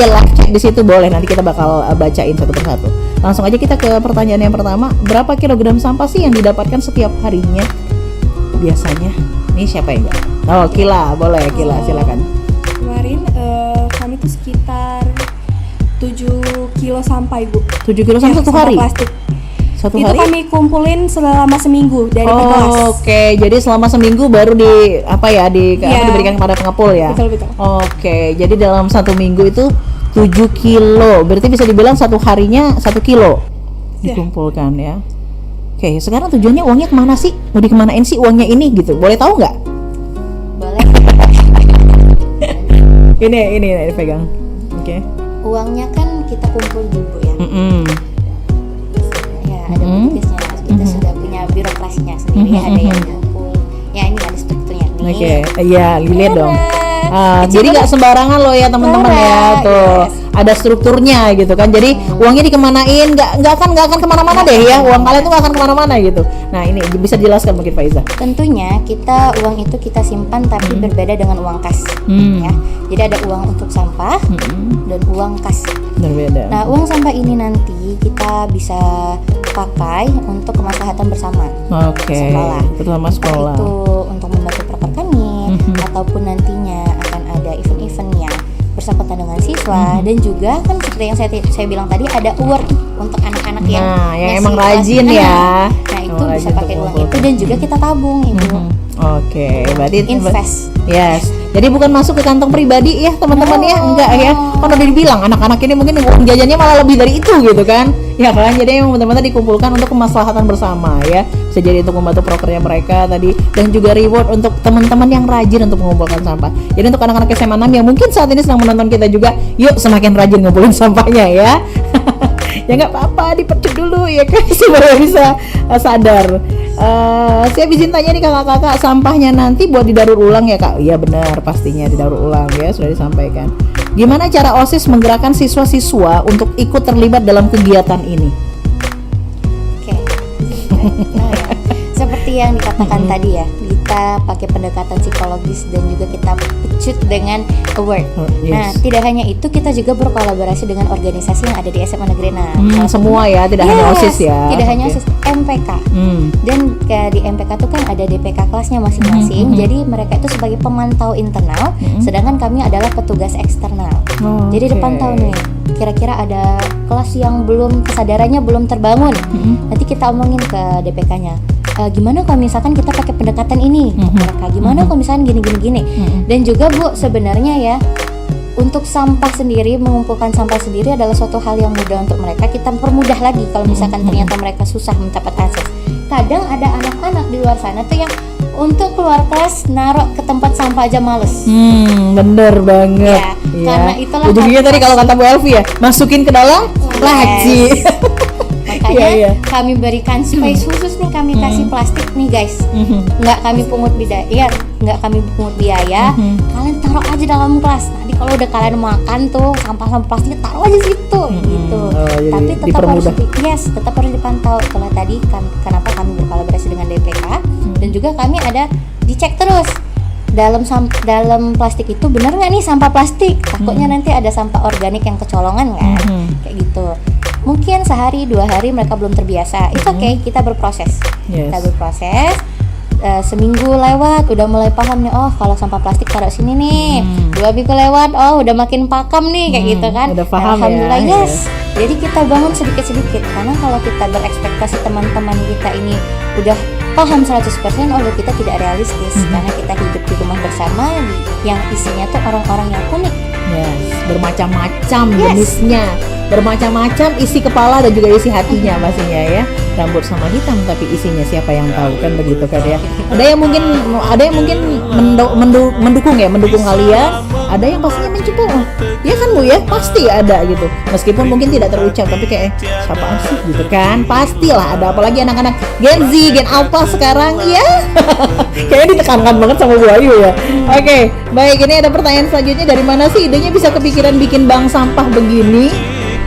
live chat di situ boleh, nanti kita bakal bacain satu persatu. Langsung aja kita ke pertanyaan yang pertama. Berapa kilogram sampah sih yang didapatkan setiap harinya biasanya? Ini siapa yang jawab? Oh, Kila, boleh Kila, silakan. Kemarin kami tuh sekitar 7 kilo sampah Ibu. 7 kilo sampah satu hari? Plastik. Satu itu hari? kami kumpulin selama seminggu dari per kelas. Oke, jadi selama seminggu baru diberikan kepada pengepul ya? Betul. Oke, jadi dalam 1 minggu itu 7 kilo, berarti bisa dibilang satu harinya 1 kilo dikumpulkan ya. Oke, sekarang tujuannya uangnya kemana sih? Mau dikemanain sih uangnya ini gitu? Boleh tahu nggak? Boleh. ini pegang. Oke. Uangnya kan kita kumpul dulu ya. Ya ada petugasnya. Kita sudah punya birokrasinya sendiri. Ada yang kumpul. Ya ini ada strukturnya nih. Oke, iya lihat dong. Jadi nggak sembarangan loh ya teman-teman ya, tuh ada strukturnya gitu kan. Jadi uangnya dikemanain, nggak akan kemana-mana deh ya, uang kalian tuh nggak akan kemana-mana gitu. Nah ini bisa dijelaskan mungkin Faiza. Tentunya uang itu kita simpan tapi berbeda dengan uang kas ya. Jadi ada uang untuk sampah dan uang kas. Berbeda. Nah uang sampah ini nanti kita bisa pakai untuk kemaslahatan bersama. Oke. Terutama sekolah. Entah itu untuk membantu praperkani ataupun nantinya akan ada event-event yang bersangkutan dengan siswa dan juga kan seperti yang saya bilang tadi ada award untuk anak-anak yang emang rajin ya. Nah itu bisa pakai uang itu dan juga kita tabung Ibu. Oke, berarti invest. Yes. Jadi bukan masuk ke kantong pribadi ya teman-teman ya, enggak ya. Kan udah dibilang anak-anak ini mungkin uang jajannya malah lebih dari itu gitu kan. Ya kan, jadi emang teman-teman dikumpulkan untuk kemaslahatan bersama ya. Bisa jadi untuk membantu prokernya mereka tadi, dan juga reward untuk teman-teman yang rajin untuk mengumpulkan sampah. Jadi untuk anak-anak SMA 6 yang mungkin saat ini sedang menonton kita juga, yuk semakin rajin ngumpulin sampahnya ya. Ya nggak apa-apa, dipercek dulu ya kan, supaya bisa sadar. Saya izin tanya nih kakak-kakak, sampahnya nanti buat didaur ulang ya kak? Iya benar, pastinya didaur ulang ya, sudah disampaikan. Gimana cara OSIS menggerakkan siswa-siswa untuk ikut terlibat dalam kegiatan ini? Oke. Nah, ya. Seperti yang dikatakan tadi ya, kita pakai pendekatan psikologis dan juga kita pecut dengan award. Yes. Nah, tidak hanya itu, kita juga berkolaborasi dengan organisasi yang ada di SMA Negeri 6. Semua ya, tidak hanya OSIS ya. Tidak hanya OSIS, MPK. Dan di MPK itu kan ada DPK kelasnya masing-masing. Jadi mereka itu sebagai pemantau internal, sedangkan kami adalah petugas eksternal. Jadi dipantau nih, kira-kira ada kelas yang belum kesadarannya belum terbangun. Nanti kita omongin ke DPK-nya. Gimana kalau misalkan kita pakai pendekatan ini untuk mereka? Gimana kalau misalkan gini. Dan juga Bu, sebenarnya ya, untuk sampah sendiri, mengumpulkan sampah sendiri adalah suatu hal yang mudah untuk mereka. Kita permudah lagi kalau misalkan ternyata mereka susah mendapat akses. Kadang ada anak-anak di luar sana tuh yang untuk keluar kelas naruh ke tempat sampah aja males. Bener banget. Ya, karena itulah ujungnya tadi kalau kata Bu Elvi ya, masukin ke dalam laci. Makanya kami berikan space khusus nih, kami kasih plastik nih guys. Nggak kami pungut biaya, kalian taruh aja dalam kelas. Nanti kalau udah kalian makan tuh sampah-sampah plastiknya taruh aja situ gitu. Tapi tetap harus dipantau. Kalau tadi kenapa kami berkolaborasi dengan DPK dan juga kami ada dicek terus dalam plastik itu benar nggak nih sampah plastik. Takutnya nanti ada sampah organik yang kecolongan kan, kayak gitu. Mungkin sehari 2 hari mereka belum terbiasa, itu oke, kita berproses. Kita berproses, seminggu lewat udah mulai paham nih, oh kalau sampah plastik taruh sini nih. 2 minggu lewat, oh udah makin pakam nih, kayak gitu kan. Udah paham. Alhamdulillah ya. Jadi kita bangun sedikit-sedikit, karena kalau kita berekspektasi teman-teman kita ini udah paham 100%, kita tidak realistis. Karena kita hidup di rumah bersama yang isinya tuh orang-orang yang unik. Bermacam-macam jenisnya, bermacam-macam isi kepala dan juga isi hatinya pastinya ya. Rambut sama hitam tapi isinya siapa yang tahu, kan begitu kan ya. Ada yang mungkin mendukung kalian, ada yang pastinya mencoba. Ya kan Bu ya, pasti ada gitu. Meskipun mungkin tidak terucap tapi kayak siapaan sih gitu kan. Pastilah ada, apalagi anak-anak Gen Z, Gen Alpha sekarang ya. Kayaknya ditekankan banget sama Bu Ayu ya. Oke, baik, ini ada pertanyaan selanjutnya, dari mana sih idenya bisa kepikiran bikin bank sampah begini?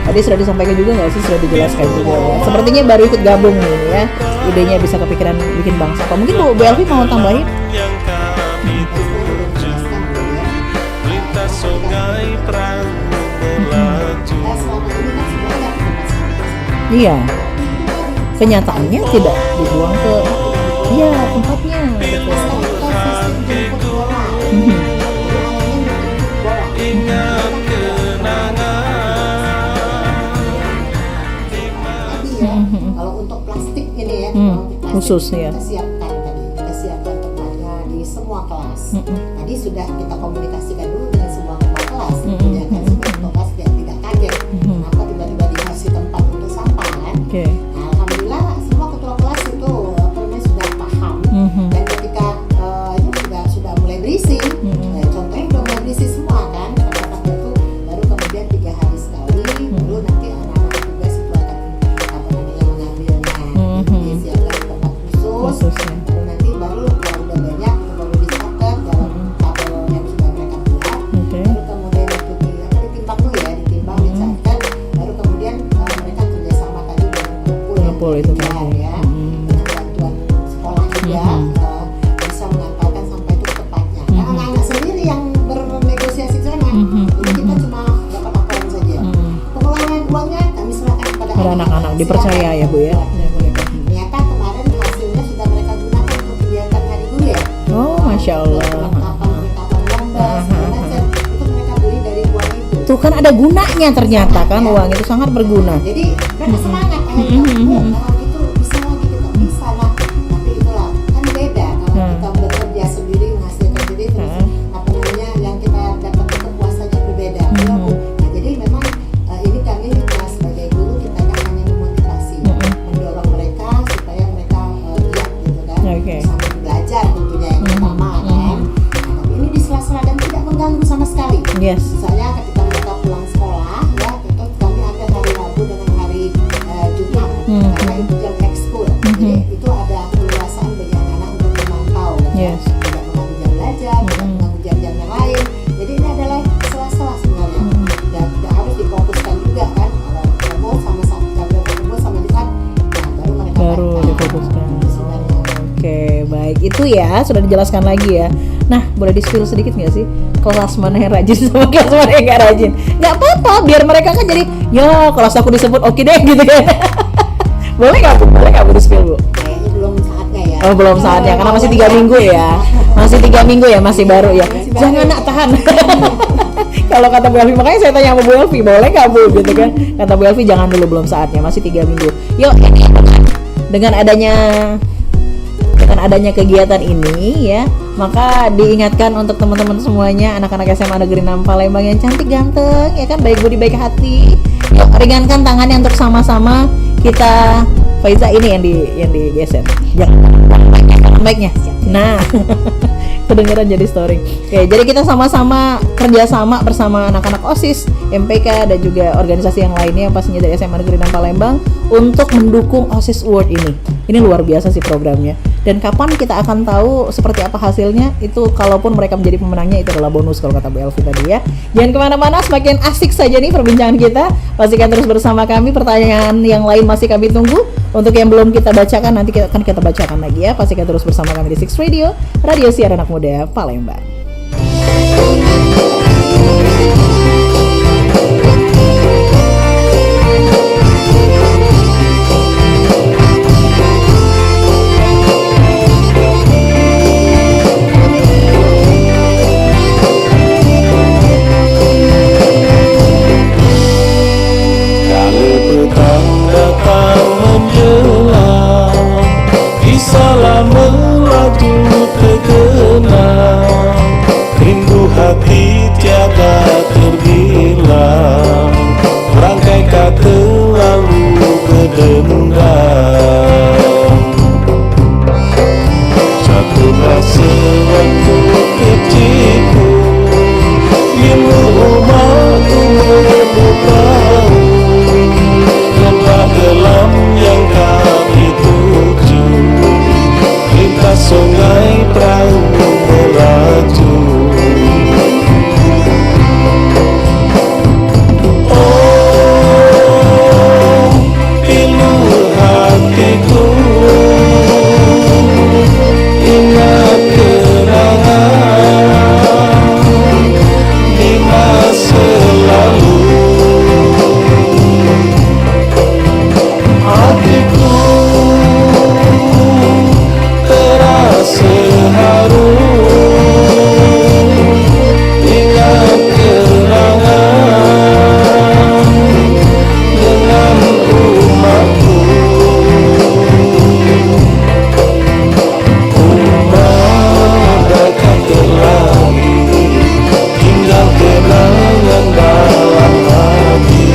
Tadi sudah disampaikan juga nggak sih, sudah dijelaskan juga ya. Sepertinya baru ikut gabung nih ya, idenya bisa kepikiran bikin bank sampah. Mungkin Bu Elvi mau tambahin? Iya, kenyataannya tidak dibuang ke tempatnya. Kalau untuk plastik ini ya, khusus ya. Kita siapkan tempatnya di semua kelas. Tadi sudah kita komunikasikan dulu dengan semua kepala kelas, ya kan, supaya kelas tidak kaget. Kenapa tiba-tiba dikasih tempat untuk sampah kan? Nah, alhamdulillah semua ketua kelas itu sudah paham, dan ketika itu sudah mulai berisi. Contohnya udah mulai berisi semua kan, kata-kata itu baru kemudian 3 hari sekali, baru nanti anak-anak tugas itu akan mengambilnya, disiapkan tempat khusus, baru nanti kalau udah banyak baru disetor dalam tabel yang sudah mereka buat, baru kemudian itu ditimbang dulu ya, dicatat, baru kemudian mereka kerjasama tadi dengan kumpul itu ya, dengan bantuan sekolah juga. Bisa mengantarkan sampai itu ke tempatnya. Karena anak-anak sendiri yang bernegosiasi di sana, jadi kita cuma dapat laporan saja. Pengelolaan uangnya kami serahkan kepada anak-anak, dipercaya ya Bu ya. Ternyata kemarin hasilnya sudah mereka gunakan untuk kegiatan hari guru ya. Oh, Masya Allah. Perlengkapan lomba, segala macam, itu mereka beli dari uang itu. Tuh kan ada gunanya ternyata kan, uang itu sangat berguna. Jadi mereka semangat akhirnya, itu bisa lagi kita bisa lah. Tapi itulah kan beda kalau kita bekerja sendiri Yes. Misalnya ketika mereka pulang sekolah, ya tentu kami ambil hari Rabu dengan hari Jumat, karena itu jam ekskul. Jadi itu ada keleluasaan bagi anak-anak untuk memantau, Yes. tidak mengganggu jam belajar, tidak mengganggu jam-jam yang lain. Jadi ini adalah sela-sela sebenarnya. Dan tidak harus difokuskan juga kan. Kalau ketemu sama jam ketemu sama Jumat, nah baru mereka Baru baca. difokuskan. Sebenarnya. Oke, baik. Itu ya, sudah dijelaskan lagi ya. Nah, boleh di-spill sedikit nggak sih? Kelas mana yang rajin sama kelas mana yang nggak rajin? Nggak apa-apa, biar mereka kan jadi, ya kelas aku disebut oke deh gitu kan. Boleh nggak Bu? Boleh nggak Bu di-spill Bu? Kayaknya belum saatnya ya. Oh, belum saatnya, karena masih 3 minggu ya. Masih 3 minggu ya, masih baru ya. Jangan nak tahan. Kalau kata Bu Elvi, makanya saya tanya sama Bu Elvi, boleh nggak Bu gitu kan? Kata Bu Elvi, jangan dulu, belum saatnya, masih 3 minggu. Yuk, dengan adanya kegiatan ini ya, maka diingatkan untuk teman-teman semuanya, anak-anak SMA Negeri 6 Palembang yang cantik ganteng ya kan, baik budi baik hati. Yuk, ringankan tangannya untuk sama-sama kita. Faiza ini yang digeser. Jangan mic-nya. Nah, kedengeran jadi story. Oke, jadi kita sama-sama kerjasama bersama anak-anak OSIS, MPK dan juga organisasi yang lainnya yang pastinya dari SMA Negeri 6 Palembang untuk mendukung OSIS Award ini. Ini luar biasa sih programnya. Dan kapan kita akan tahu seperti apa hasilnya, itu kalaupun mereka menjadi pemenangnya itu adalah bonus kalau kata Bu Elvi tadi ya. Jangan kemana-mana, semakin asik saja nih perbincangan kita. Pastikan terus bersama kami, pertanyaan yang lain masih kami tunggu. Untuk yang belum kita bacakan, nanti akan kita bacakan lagi ya. Pastikan terus bersama kami di Six Radio, Radio Siar Anak Muda Palembang. Kalau petang datang menjelang, risalah melaju terkenang, rindu hati tiada terbilang, rangkai kata lalu berdendam. Jatuhlah sewaktu kecilku, ilmu umatku bertahu, lelah gelam yang kami tuju, lintas sungai perahu melaju. Oh, pilu hatiku, ingat kenangan di masa lalu. Hatiku terasa haru, ingat kenangan dengan umatku. Umat dekat lagi, tinggal kenangan dalam hati.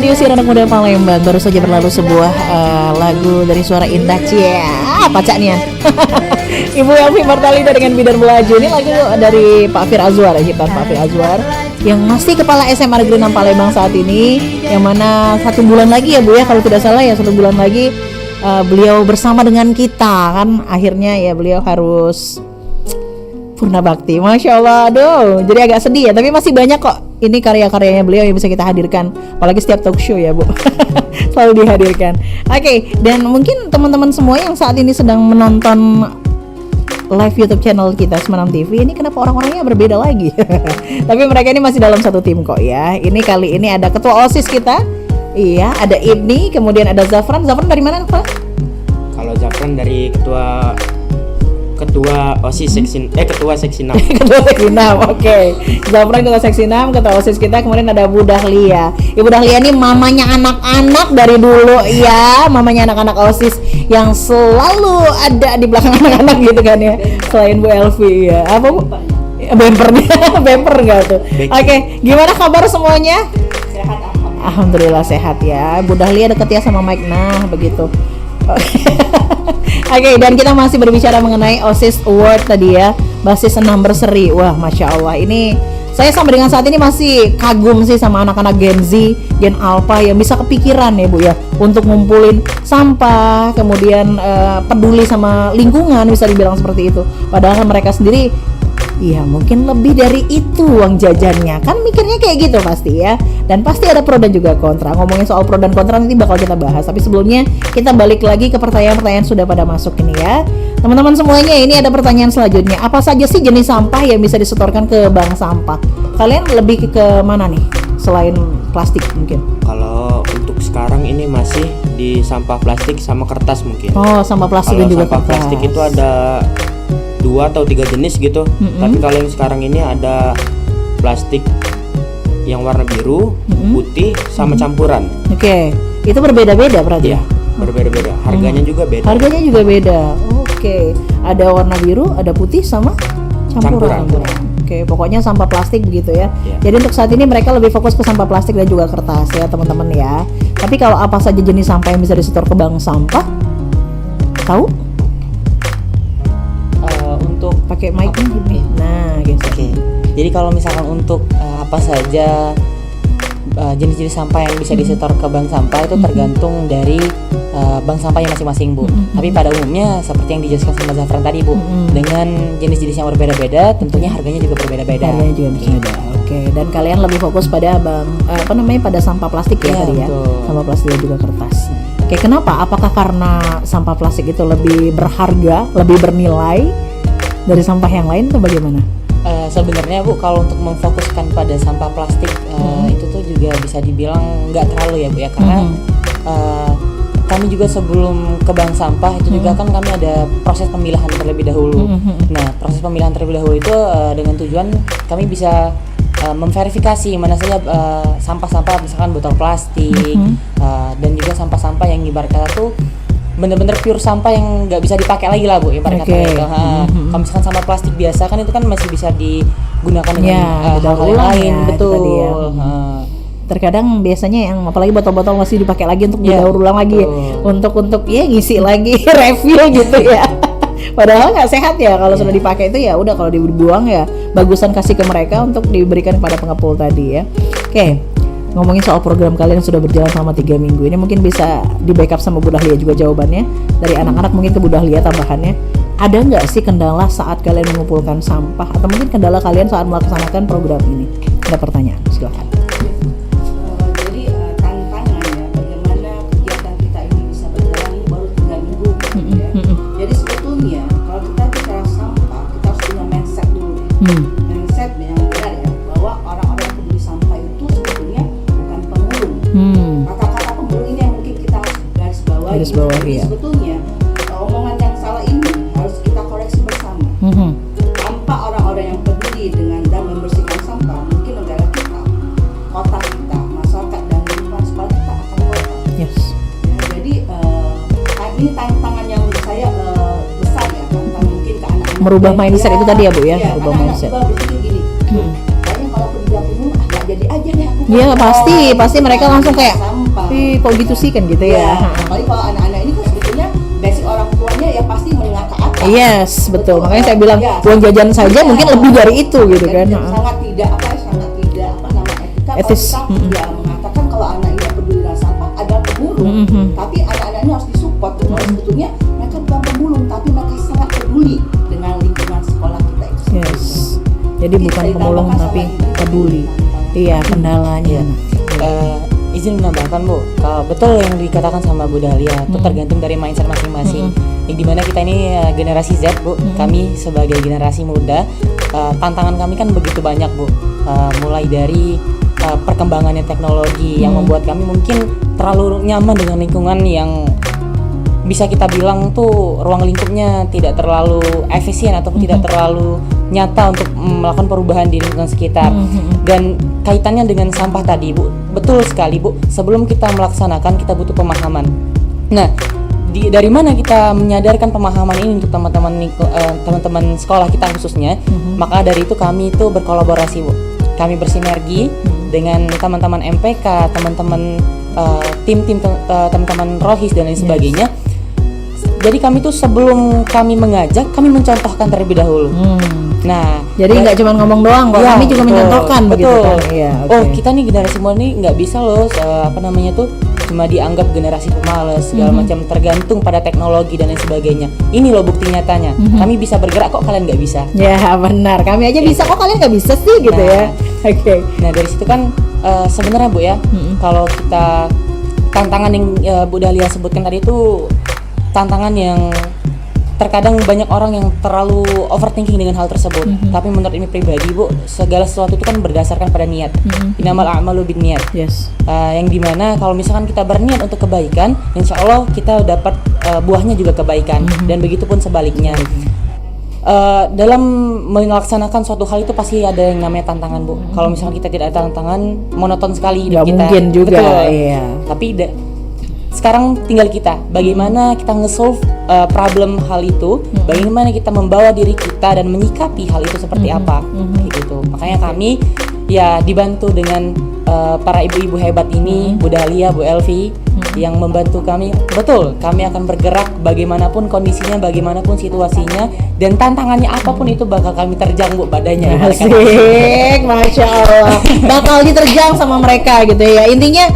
Radio Siaran Anak Muda Palembang. Baru saja berlalu sebuah lagu dari Suara Indah. Cia, apa caknya? Ibu Elvi Martalida dengan Bidan Melaju. Ini lagu dari Pak Fir Azwar, ciptaan Pak Fir Azwar yang masih kepala SMA Negeri 6 Palembang saat ini. Yang mana 1 bulan lagi ya Bu ya, kalau tidak salah ya 1 bulan lagi beliau bersama dengan kita kan. Akhirnya ya beliau harus purna bakti, Masya Allah. Aduh, jadi agak sedih ya, tapi masih banyak kok ini karya-karyanya beliau yang bisa kita hadirkan, apalagi setiap talk show ya Bu. Selalu dihadirkan. Oke, dan mungkin teman-teman semua yang saat ini sedang menonton live YouTube channel kita Semanam TV, ini kenapa orang-orangnya berbeda lagi? Tapi mereka ini masih dalam satu tim kok ya. Ini kali ini ada ketua OSIS kita, iya, ada Ibni, kemudian ada Zafran. Zafran dari mana Pak? Kalau Zafran dari ketua OSIS seksi ketua seksi 6. Ketua seksi 6, oke. Zafran ketua seksi 6, ketua OSIS kita. Kemudian ada Bu Dahlia. Ibu Dahlia ini mamanya anak-anak dari dulu ya, mamanya anak-anak OSIS yang selalu ada di belakang anak-anak gitu kan ya. Selain Bu Elvi ya. Apa Bu? Bempernya, bemper enggak tuh? Oke, gimana kabar semuanya? Sehat. Alhamdulillah sehat ya. Bu Dahlia deket ya sama Mike, nah begitu. Oke, dan kita masih berbicara mengenai OSIS Award tadi ya, basis anniversary. Wah, Masya Allah, ini saya sampai dengan saat ini masih kagum sih sama anak-anak Gen Z, Gen Alpha yang bisa kepikiran ya Bu ya untuk ngumpulin sampah, kemudian peduli sama lingkungan, bisa dibilang seperti itu. Padahal mereka sendiri iya mungkin lebih dari itu uang jajannya, kan mikirnya kayak gitu pasti ya. Dan pasti ada pro dan juga kontra. Ngomongin soal pro dan kontra nanti bakal kita bahas, tapi sebelumnya kita balik lagi ke pertanyaan-pertanyaan sudah pada masuk ini ya. Teman-teman semuanya, ini ada pertanyaan selanjutnya. Apa saja sih jenis sampah yang bisa disetorkan ke bank sampah? Kalian lebih ke mana nih selain plastik mungkin? Kalau untuk sekarang ini masih di sampah plastik sama kertas mungkin. Oh, sampah plastik dan Kalau juga sampah kertas. plastik itu ada 2 atau 3 jenis gitu. Tapi kalau yang sekarang ini ada plastik yang warna biru, putih, sama campuran. Oke, itu berbeda-beda berarti? Iya, berbeda-beda. Harganya juga beda. Harganya juga beda. Oke, ada warna biru, ada putih sama campuran. Oke, pokoknya sampah plastik begitu ya. Iya. Jadi untuk saat ini mereka lebih fokus ke sampah plastik dan juga kertas ya teman-teman ya. Tapi kalau apa saja jenis sampah yang bisa disetor ke bank sampah? Tahu? Untuk Pakai mic nih. Nah, gitu. Oke. Jadi kalau misalkan untuk apa saja jenis-jenis sampah yang bisa disetor ke bank sampah itu tergantung dari bank sampahnya masing-masing Bu. Tapi pada umumnya seperti yang dijelaskan sama Zafran tadi Bu, dengan jenis-jenis yang berbeda-beda, tentunya harganya juga berbeda-beda. Harganya juga berbeda. Oke, dan kalian lebih fokus pada pada sampah plastik ya tadi ya. Betul. Sampah plastik dan juga kertas. Oke, kenapa? Apakah karena sampah plastik itu lebih berharga, lebih bernilai dari sampah yang lain atau bagaimana? Sebenarnya Bu, kalau untuk memfokuskan pada sampah plastik itu tuh juga bisa dibilang nggak terlalu ya Bu ya, karena kami juga sebelum ke bank sampah itu juga kan kami ada proses pemilahan terlebih dahulu. Nah, proses pemilahan terlebih dahulu itu dengan tujuan kami bisa memverifikasi mana saja sampah-sampah, misalkan botol plastik dan juga sampah-sampah yang ibarat kata tuh bener-bener pure sampah yang nggak bisa dipakai lagi lah Bu, ibarat kata itu. Kalau misalkan sampah plastik biasa kan itu kan masih bisa digunakan dengan hal yang lain, ya, betul. Terkadang biasanya yang apalagi botol-botol masih dipakai lagi untuk didaur ulang lagi, untuk ya ngisi lagi refill gitu ya. Padahal nggak sehat ya kalau sudah dipakai itu, ya udah, kalau dibuang ya bagusan kasih ke mereka untuk diberikan kepada pengepul tadi ya. Oke. Ngomongin soal program kalian yang sudah berjalan selama 3 minggu ini, mungkin bisa di backup sama Bu Dahlia juga jawabannya. Dari anak-anak mungkin ke Bu Dahlia tambahannya. Ada nggak sih kendala saat kalian mengumpulkan sampah, atau mungkin kendala kalian saat melaksanakan program ini? Ada pertanyaan, silakan. Jadi tantangan ya, bagaimana kegiatan kita ini bisa berjalan ini baru 3 minggu gitu ya. Jadi sebetulnya kalau kita bicara sampah, kita harus punya mindset dulu. Mindset yang benar ya, bahwa orang-orang yang peduli sampah itu sebetulnya bukan pemulung. Kata-kata pemulung ini yang mungkin kita harus garis bawahi. Jadi ya. sebetulnya omongan yang salah ini harus kita koreksi bersama. Tanpa orang-orang yang peduli dengan dan membersihkan sampah, mungkin negara kita, kota kita, masyarakat dan lingkungan sekitar kita akan kotor. Yes. Ya, jadi ini tantangan yang menurut saya besar ya, tantangan mungkin ke anak-anak. Merubah mindset itu tadi ya Bu ya, Iya, merubah anak-anak mindset. juga berpikir gini, kayaknya kalau peduli aku nggak jadi aja deh aku. Iya pasti mereka langsung kayak kok gitu sih kan gitu ya. Apalagi kalau anak-anak ini kan sebetulnya basic orang tuanya ya pasti menengah ke atas. Yes, betul. Makanya saya bilang uang jajan saja mungkin lebih dari itu gitu kan. Sangat tidak etika. Etis. Kalau kita ya mengatakan kalau anak ini peduli dengan sampah adalah pemulung, tapi anak-anak ini harus disupport. Bahwa sebetulnya mereka bukan pemulung, tapi mereka sangat peduli dengan lingkungan sekolah kita itu. Yes. Jadi bukan pemulung tapi peduli. Iya, kendalanya. Izin menambahkan Bu, kalau betul yang dikatakan sama Bu Dahlia itu tergantung dari mindset masing-masing. Yang dimana kita ini generasi Z Bu, kami sebagai generasi muda, tantangan kami kan begitu banyak Bu. Mulai dari perkembangannya teknologi yang membuat kami mungkin terlalu nyaman dengan lingkungan yang bisa kita bilang tuh ruang lingkupnya tidak terlalu efisien ataupun tidak terlalu nyata untuk melakukan perubahan di lingkungan sekitar. Dan kaitannya dengan sampah tadi Bu, betul sekali Bu, sebelum kita melaksanakan kita butuh pemahaman. Nah, dari mana kita menyadarkan pemahaman ini untuk teman-teman sekolah kita khususnya? Maka dari itu kami itu berkolaborasi Bu, kami bersinergi dengan teman-teman MPK, teman-teman tim-tim teman-teman Rohis dan lain sebagainya. Jadi kami tuh sebelum kami mengajak, kami mencontohkan terlebih dahulu. Nah, jadi nggak cuma ngomong doang, ya, kami juga mencontohkan begitu kan. Iya, Oh, kita nih generasi muda nih nggak bisa loh, cuma dianggap generasi pemalas segala macam, tergantung pada teknologi dan lain sebagainya. Ini loh bukti nyatanya. Kami bisa bergerak kok kalian nggak bisa. Ya benar, kami aja bisa kok kalian nggak bisa sih gitu ya. Oke. Nah dari situ kan sebenarnya Bu ya, kalau kita tantangan yang Bu Dahlia sebutkan tadi itu tantangan yang terkadang banyak orang yang terlalu overthinking dengan hal tersebut. Tapi menurut ini pribadi Bu, segala sesuatu itu kan berdasarkan pada niat. Innamal a'malu binniat. Yes. Yang dimana kalau misalkan kita berniat untuk kebaikan, insya Allah kita dapat buahnya juga kebaikan. Dan begitu pun sebaliknya. Dalam melaksanakan suatu hal itu pasti ada yang namanya tantangan Bu. Kalau misalkan kita tidak ada tantangan, monoton sekali hidup kita. Mungkin juga. Betul. Iya. Tapi sekarang tinggal kita, bagaimana kita nge-solve problem hal itu, bagaimana kita membawa diri kita dan menyikapi hal itu seperti apa, gitu. Makanya kami ya dibantu dengan para ibu-ibu hebat ini, Bu Dahlia, Bu Elvi, yang membantu kami. Betul, kami akan bergerak bagaimanapun kondisinya, bagaimanapun situasinya, dan tantangannya apapun itu bakal kami terjang Bu badannya. Asik, Masya Allah. Bakal diterjang sama mereka gitu ya. Intinya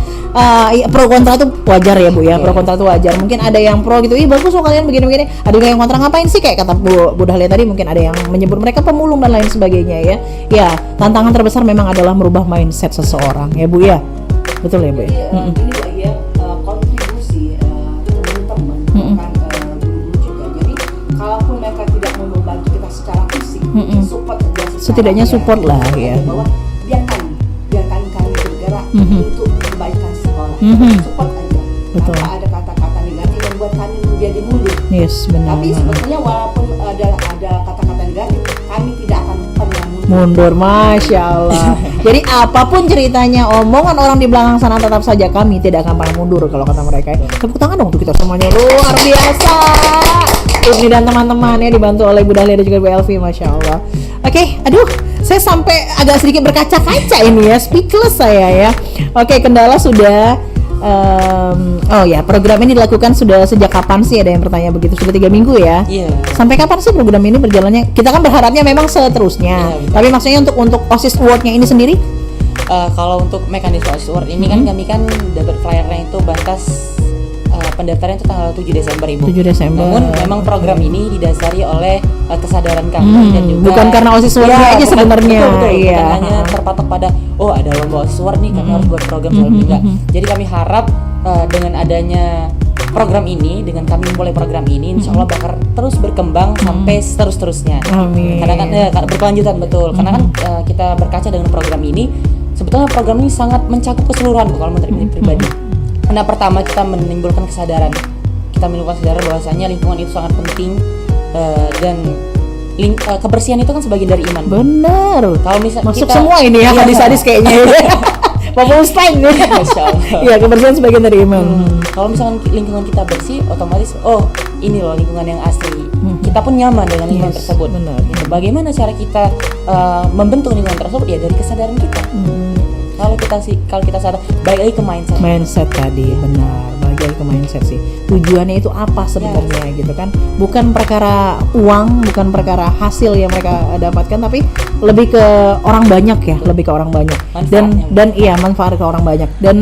pro kontra tuh wajar ya Bu ya, pro kontra tuh wajar. Mungkin ada yang pro gitu, ih bagus loh kalian begini-begini. Ada juga yang kontra, ngapain sih, kayak kata Bu Dahlia tadi, mungkin ada yang menyebut mereka pemulung dan lain sebagainya ya. Ya, tantangan terbesar memang adalah merubah mindset seseorang ya Bu ya. Betul ya Bu ya. Ini bagian kontribusi teman-teman, bahkan guru-guru juga. Jadi kalaupun mereka tidak mau membantu kita secara fisik, support aja setidaknya support lah ya. Bahwa biarkan kami bergerak untuk kebaikan sekolah. Support aja. Betul. Tanpa ada kata-kata negatif yang buat kami menjadi mundur. Yes, benar. Tapi sebetulnya walaupun ada kata-kata negatif, kami tidak akan pernah mundur. Masya Allah. Jadi apapun ceritanya, omongan orang di belakang sana, tetap saja kami tidak akan pernah mundur kalau kata mereka. Tepuk tangan dong untuk kita semuanya, luar biasa. Ini dan teman-temannya dibantu oleh Bu Dahlia dan juga Bu Elvi, Masya Allah. Oke, aduh, saya sampai agak sedikit berkaca-kaca ini ya, speechless saya ya. Oke, kendala sudah. Oh ya, program ini dilakukan sudah sejak kapan sih? Ada yang bertanya begitu. Sudah 3 minggu ya? Iya. Sampai kapan sih program ini berjalannya? Kita kan berharapnya memang seterusnya. Iya, tapi maksudnya untuk OSIS Award-nya ini sendiri? Kalau untuk mekanisme OSIS Award ini kan kami kan dapat flyernya itu batas pendaftaran itu tanggal 7 Desember Ibu. 7 Desember. Namun memang program ini didasari oleh kesadaran kami dan juga bukan karena OSIS Award-nya aja sebenarnya. Betul, iya. Bukan hanya terpatok pada ada lomba OSIS Award nih kami harus buat program enggak. Jadi kami harap dengan adanya program ini, dengan kami mulai program ini, insya Allah bakal terus berkembang sampai terus-terusnya. Amin. Karena kan berkelanjutan betul. Karena kan kita berkaca dengan program ini, sebetulnya program ini sangat mencakup keseluruhan kalau menurut ini pribadi. Karena pertama kita menimbulkan kesadaran, bahwasanya lingkungan itu sangat penting dan kebersihan itu kan sebagian dari iman. Bener. Kalau misalnya masuk semua ini ya hadis-hadis kayaknya. Bapak Ustaz. Masya Allah. Iya, kebersihan sebagian dari iman. Kalau misalkan lingkungan kita bersih, otomatis ini loh lingkungan yang asli. Kita pun nyaman dengan lingkungan tersebut. Benar. Gitu. Bagaimana cara kita membentuk lingkungan tersebut ya dari kesadaran kita. Kalau kita sadar, balik lagi ke mindset tadi, benar, balik lagi ke mindset sih. Tujuannya itu apa sebenarnya gitu kan? Bukan perkara uang, bukan perkara hasil yang mereka dapatkan, tapi lebih ke orang banyak ya, lebih ke orang banyak. Dan iya, manfaat ke orang banyak. Dan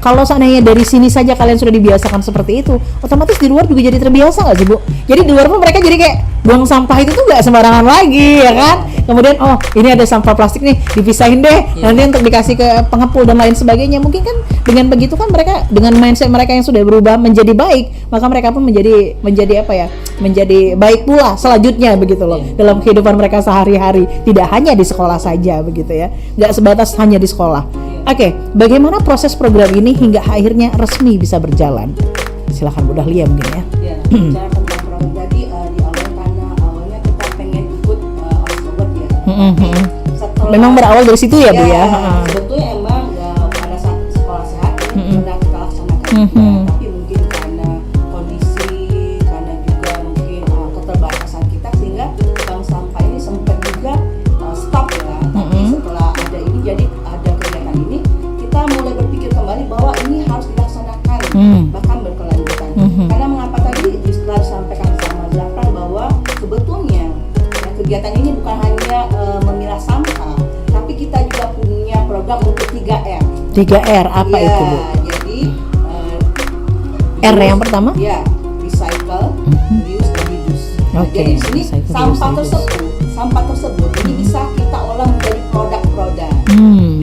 kalau seandainya dari sini saja kalian sudah dibiasakan seperti itu, otomatis di luar juga jadi terbiasa nggak sih Bu? Jadi di luar pun mereka jadi kayak buang sampah itu tuh nggak sembarangan lagi ya kan? Kemudian oh ini ada sampah plastik nih, dipisahin deh, nanti untuk dikasih ke pengepul dan lain sebagainya. Mungkin kan dengan begitu kan mereka, dengan mindset mereka yang sudah berubah menjadi baik, maka mereka pun menjadi apa ya? Menjadi baik pula selanjutnya begitu loh dalam kehidupan mereka sehari-hari, tidak hanya di sekolah saja begitu ya, nggak sebatas hanya di sekolah. Oke, bagaimana proses program ini hingga akhirnya resmi bisa berjalan? Silakan Bu Dahlia mungkin ya. Ya, bicara tentang program tadi di awal, karena awalnya kita pengen ikut Oxford ya. Memang berawal dari situ ya Bu ya. Sebetulnya emang pada saat sekolah sehat ini sudah kita laksanakan juga, tapi mungkin karena kondisi, karena juga mungkin keterbatasan kita, sehingga bank sampah ini sempat juga stop ya. Tapi setelah ada ini, jadi ada kegiatan ini, kita mulai berpikir kembali bahwa ini harus dilaksanakan, bahkan berkelanjutan. Karena mengapa tadi setelah disampaikan sama Zafran bahwa sebetulnya kegiatan ini bukan hanya memilah sampah, tapi kita juga punya program untuk 3R. 3R apa itu Bu? Jadi R yang pertama? Ya, recycle, reuse, dan reduce. Oke, Jadi di sini recycle, sampah reuse, reduce. tersebut ini bisa kita olah menjadi produk-produk.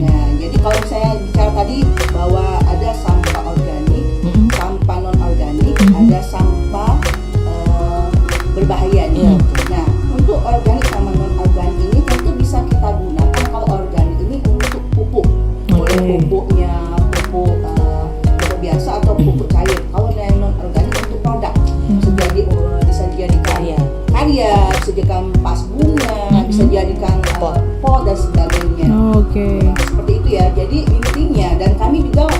Nah, jadi kalau misalnya bicara tadi bahwa ada sampah organik, sampah non organik, ada sampah berbahaya nih. Nah, untuk organik sama non organik ini tentu bisa kita gunakan. Kalau organik ini untuk pupuk, boleh pupuknya pupuk biasa atau pupuk cair. Kalau yang non organik untuk produk, bisa dijadikan karya, bisa dijadikan pas bunga, bisa dijadikan pot dan sebagainya. Seperti itu ya. Jadi intinya, dan kami juga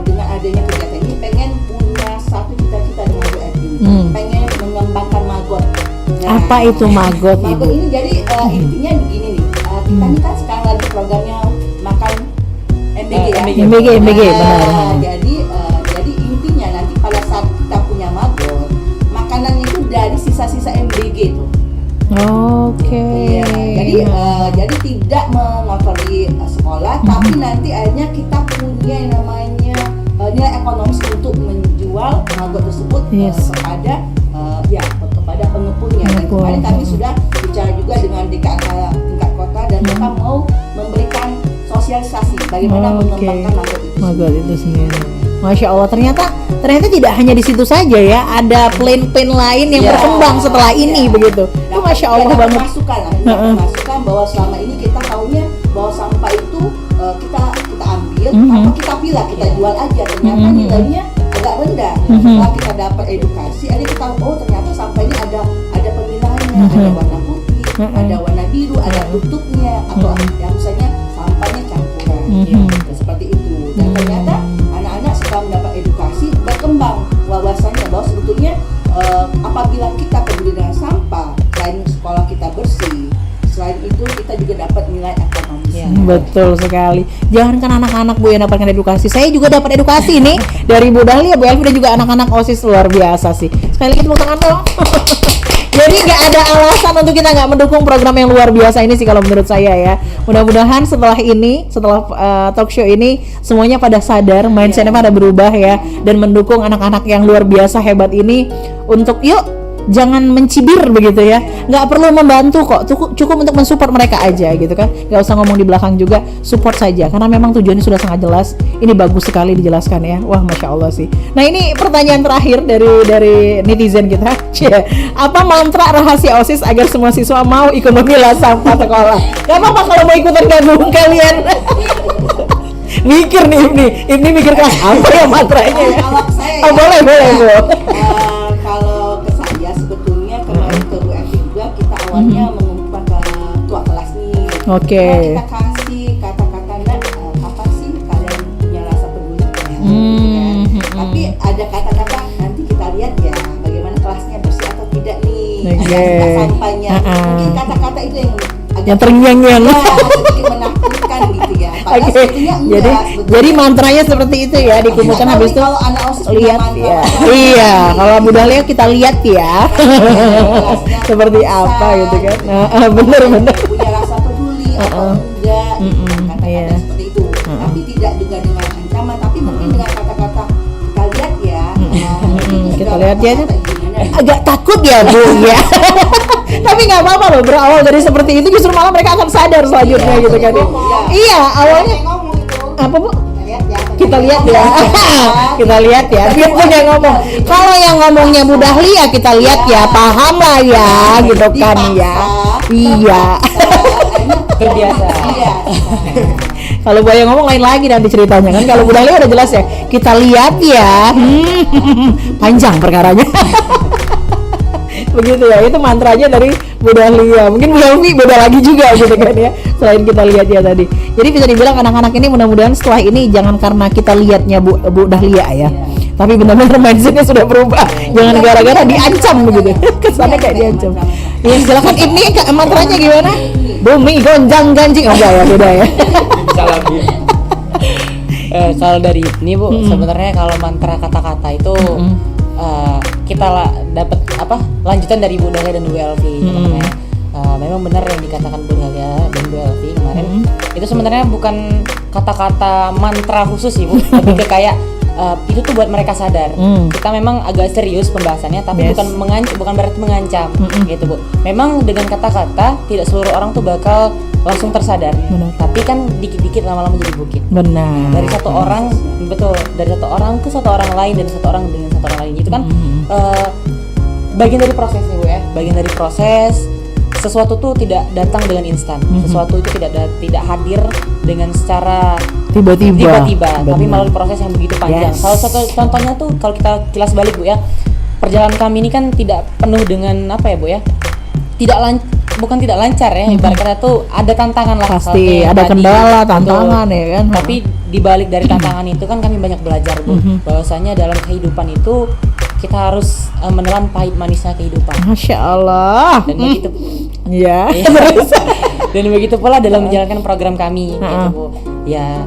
dengan adanya kegiatan ini pengen punya satu cita-cita dengan Bu Evi, pengen mengembangkan magot. Nah, apa itu magot Ibu? Magot ini jadi intinya begini nih, kita ini kan sekarang lagi programnya makan MBG ya. MBG benar. Jadi intinya nanti pada saat kita punya magot, makanannya itu dari sisa-sisa MBG itu. Iya, jadi tidak mengotori sekolah, tapi nanti akhirnya kita punya yang namanya nilai ekonomis untuk menjual magot tersebut kepada pengepulnya. Dan kemarin kami sudah bicara juga dengan tingkat kota, dan mereka mau memberikan sosialisasi bagaimana mengembangkan magot itu sendiri. Masya Allah, ternyata tidak hanya di situ saja ya, ada plan-plan lain yang berkembang setelah ini begitu. Itu Masya Allah banget. Masukan bahwa selama ini kita tahunya bahwa sampah itu kita ambil, apa kita pilah, kita jual aja. Ternyata nilainya agak rendah. Setelah kita dapat edukasi, ada kita ternyata sampah ini ada pemilahannya, ada warna putih, ada warna biru, ada tutupnya, atau yang misalnya sampahnya campuran. Seperti itu. Dan ternyata anak-anak setelah mendapat edukasi berkembang wawasannya bahwa sebetulnya apabila kita peduli dengan sampah, selain sekolah kita bersih, selain itu kita juga dapat nilai ekonomis. Betul sekali. Jangankan anak-anak Bu yang dapatkan edukasi, saya juga dapat edukasi nih dari Bu Dahlia, Bu Elvi, dan juga anak-anak OSIS, luar biasa sih. Sekali lagi tepuk tangan dong. Jadi nggak ada alasan untuk kita nggak mendukung program yang luar biasa ini sih kalau menurut saya ya. Mudah-mudahan setelah talk show ini semuanya pada sadar, mindsetnya pada berubah ya, dan mendukung anak-anak yang luar biasa hebat ini untuk jangan mencibir begitu ya, nggak perlu membantu kok, cukup untuk mensupport mereka aja gitu kan, nggak usah ngomong di belakang juga, support saja karena memang tujuannya sudah sangat jelas. Ini bagus sekali dijelaskan ya, wah Masya Allah sih. Nah ini pertanyaan terakhir dari netizen kita, apa mantra rahasia OSIS agar semua siswa mau ikut memilah sampah sekolah? Gak apa-apa kalau mau ikutan gabung kalian. Mikir nih ini mikir kan apa ya mantranya ya? Boleh Bu. Kalau ke saya sebetulnya kemarin ke Bu Evi juga kita awalnya mengumpulkan ke ketua kelas nih. Kita kasih kata-kata, kapan sih kalian punya rasa peduli? Tapi ada kata-kata, nanti kita lihat ya bagaimana kelasnya bersih atau tidak nih. Ada sampahnya. Mungkin kata-kata itu yang terngiang-ngiang. Sedikit menakutkan gitu ya. Oke. Jadi mantranya seperti itu ya, dikumpulkan habis itu kalau anak OSIS lihat punya ya. mantra. Iya, kalau Bu Dahlia kita lihat ya. Seperti apa gitu kan. Bener. Punya rasa peduli atau enggak gitu, kata-kata Iya. seperti itu. Tapi tidak juga dengan ancaman, tapi mungkin dengan kata-kata kita lihat ya. Kita lihat ya. Agak takut ya Bu ya. Tapi nggak apa-apa loh, berawal dari seperti itu justru malah mereka akan sadar selanjutnya gitu kan ya. Iya, awalnya apa Bu? Kita lihat ya. Kita lihat ya. Dia punya ngomong. Kalau yang ngomongnya Bu Dahlia kita lihat ya, paham lah ya gitu kan ya. Iya. Terbiasa. Kalau Bu yang ngomong lain lagi nanti ceritanya kan. Kalau Bu Dahlia udah jelas ya. Kita lihat ya. Panjang perkaranya. Begitu ya, itu mantranya dari Bu Dahlia. Mungkin Bu Helmi beda lagi juga gitu kan ya, selain kita lihat ya tadi. Jadi bisa dibilang anak-anak ini mudah-mudahan setelah ini jangan karena kita lihatnya Bu Dahlia ya, tapi benar-benar mindsetnya sudah berubah. Jangan gara-gara diancam begitu. Kesannya kayak diancam. Ya silakan Ibni, mantranya gimana? Bumi gonjang ganjing. Oh enggak ya, beda ya. Bisa lagi. Kalau dari ini Bu, sebenarnya kalau mantra kata-kata itu kita dapat lanjutan dari Bu Dahlia dan Bu Elvi. Memang benar yang dikatakan Bu Dahlia dan Bu Elvi kemarin. Itu sebenarnya bukan kata-kata mantra khusus sih Bu, lebih ke kayak itu tuh buat mereka sadar. Kita memang agak serius pembahasannya, tapi bukan berarti mengancam gitu Bu. Memang dengan kata-kata tidak seluruh orang tuh bakal langsung tersadar. Tapi kan dikit-dikit lama-lama jadi bukit. Benar. Dari satu orang, betul, dari satu orang ke satu orang lain, dan satu orang dengan satu orang lain. Itu kan bagian dari prosesnya Bu ya. Bagian dari proses. Sesuatu tuh tidak datang dengan instan. Sesuatu itu tidak hadir dengan secara tiba-tiba, tapi melalui proses yang begitu panjang. Salah satu contohnya tuh kalau kita kilas balik Bu ya, perjalanan kami ini kan tidak penuh dengan apa ya Bu ya, bukan tidak lancar ya, ibarat kata tuh ada tantangan lah. Pasti ada kendala, tantangan ya kan. Tapi di balik dari tantangan itu kan kami banyak belajar Bu, bahwasanya dalam kehidupan itu kita harus menelan pahit manisnya kehidupan. Masya Allah. Dan begitu. Ya. Dan begitu pula dalam menjalankan program kami gitu Bu. Ya,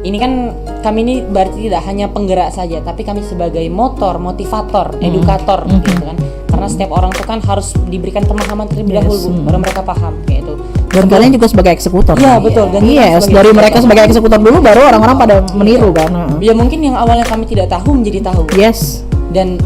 ini kan kami ini berarti tidak hanya penggerak saja, tapi kami sebagai motor, motivator, edukator gitu kan. Karena setiap orang tuh kan harus diberikan pemahaman terlebih dahulu baru mereka paham kayak itu. Dan kalian juga sebagai eksekutor. Iya betul. Dan dari mereka sebagai eksekutor dulu baru orang-orang pada meniru kan. Ya mungkin yang awalnya kami tidak tahu menjadi tahu. Yes. Dan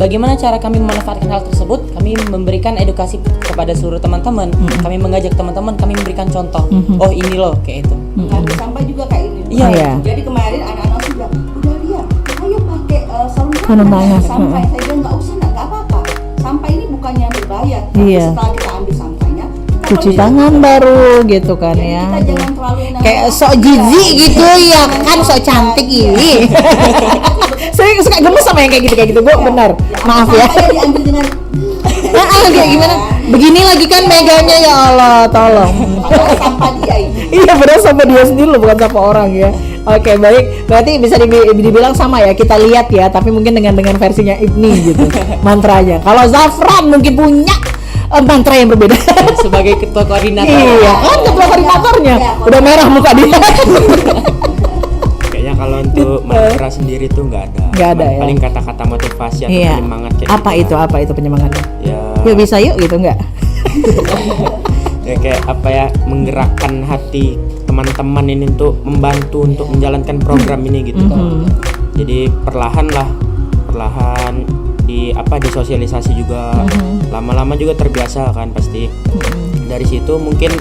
bagaimana cara kami memanfaatkan hal tersebut? Kami memberikan edukasi kepada seluruh teman-teman. Kami mengajak teman-teman, kami memberikan contoh. Oh ini loh kayak itu. Ngambil sampah juga kayak ini. Iya. Jadi kemarin anak-anak sudah udah lihat, ayo pakai sarung Sarung tangan. tangan sampai. Saya bilang nggak usah, nggak apa-apa. Sampah ini bukannya berbahaya. Tapi setelah kita ambil sampahnya, kita Cuci kondisi tangan baru gitu kan Jadi ya. kita jangan terlalu Kayak sok jijik gitu ya kan, sok cantik ini. Saya suka gemes sama yang kayak gitu Bu, benar. Maaf ya. Sampahnya diambil dengan Kayak gimana? Begini lagi kan meganya, ya Allah, tolong. padahal sampah dia ini. Iya benar, sama dia sendiri loh, bukan sama orang ya. Oke, baik. Berarti bisa dibilang sama ya, kita lihat ya, tapi mungkin dengan versinya Ibni gitu mantranya. Kalau Zafran mungkin punya mantra yang berbeda. Sebagai ketua koordinator. Iya, kan ketua koordinatornya. Udah merah muka dia. Kayaknya kalau untuk mantra sendiri tuh nggak ada. Nggak ada ya. Paling kata-kata motivasi atau Iya. penyemangat kayak Apa itu penyemangatnya? Ya. Yuk bisa yuk gitu enggak? Ya kayak apa ya, menggerakkan hati teman-teman ini untuk membantu untuk menjalankan program ini gitu. Jadi perlahan disosialisasi juga, lama-lama juga terbiasa kan pasti. Dari situ mungkin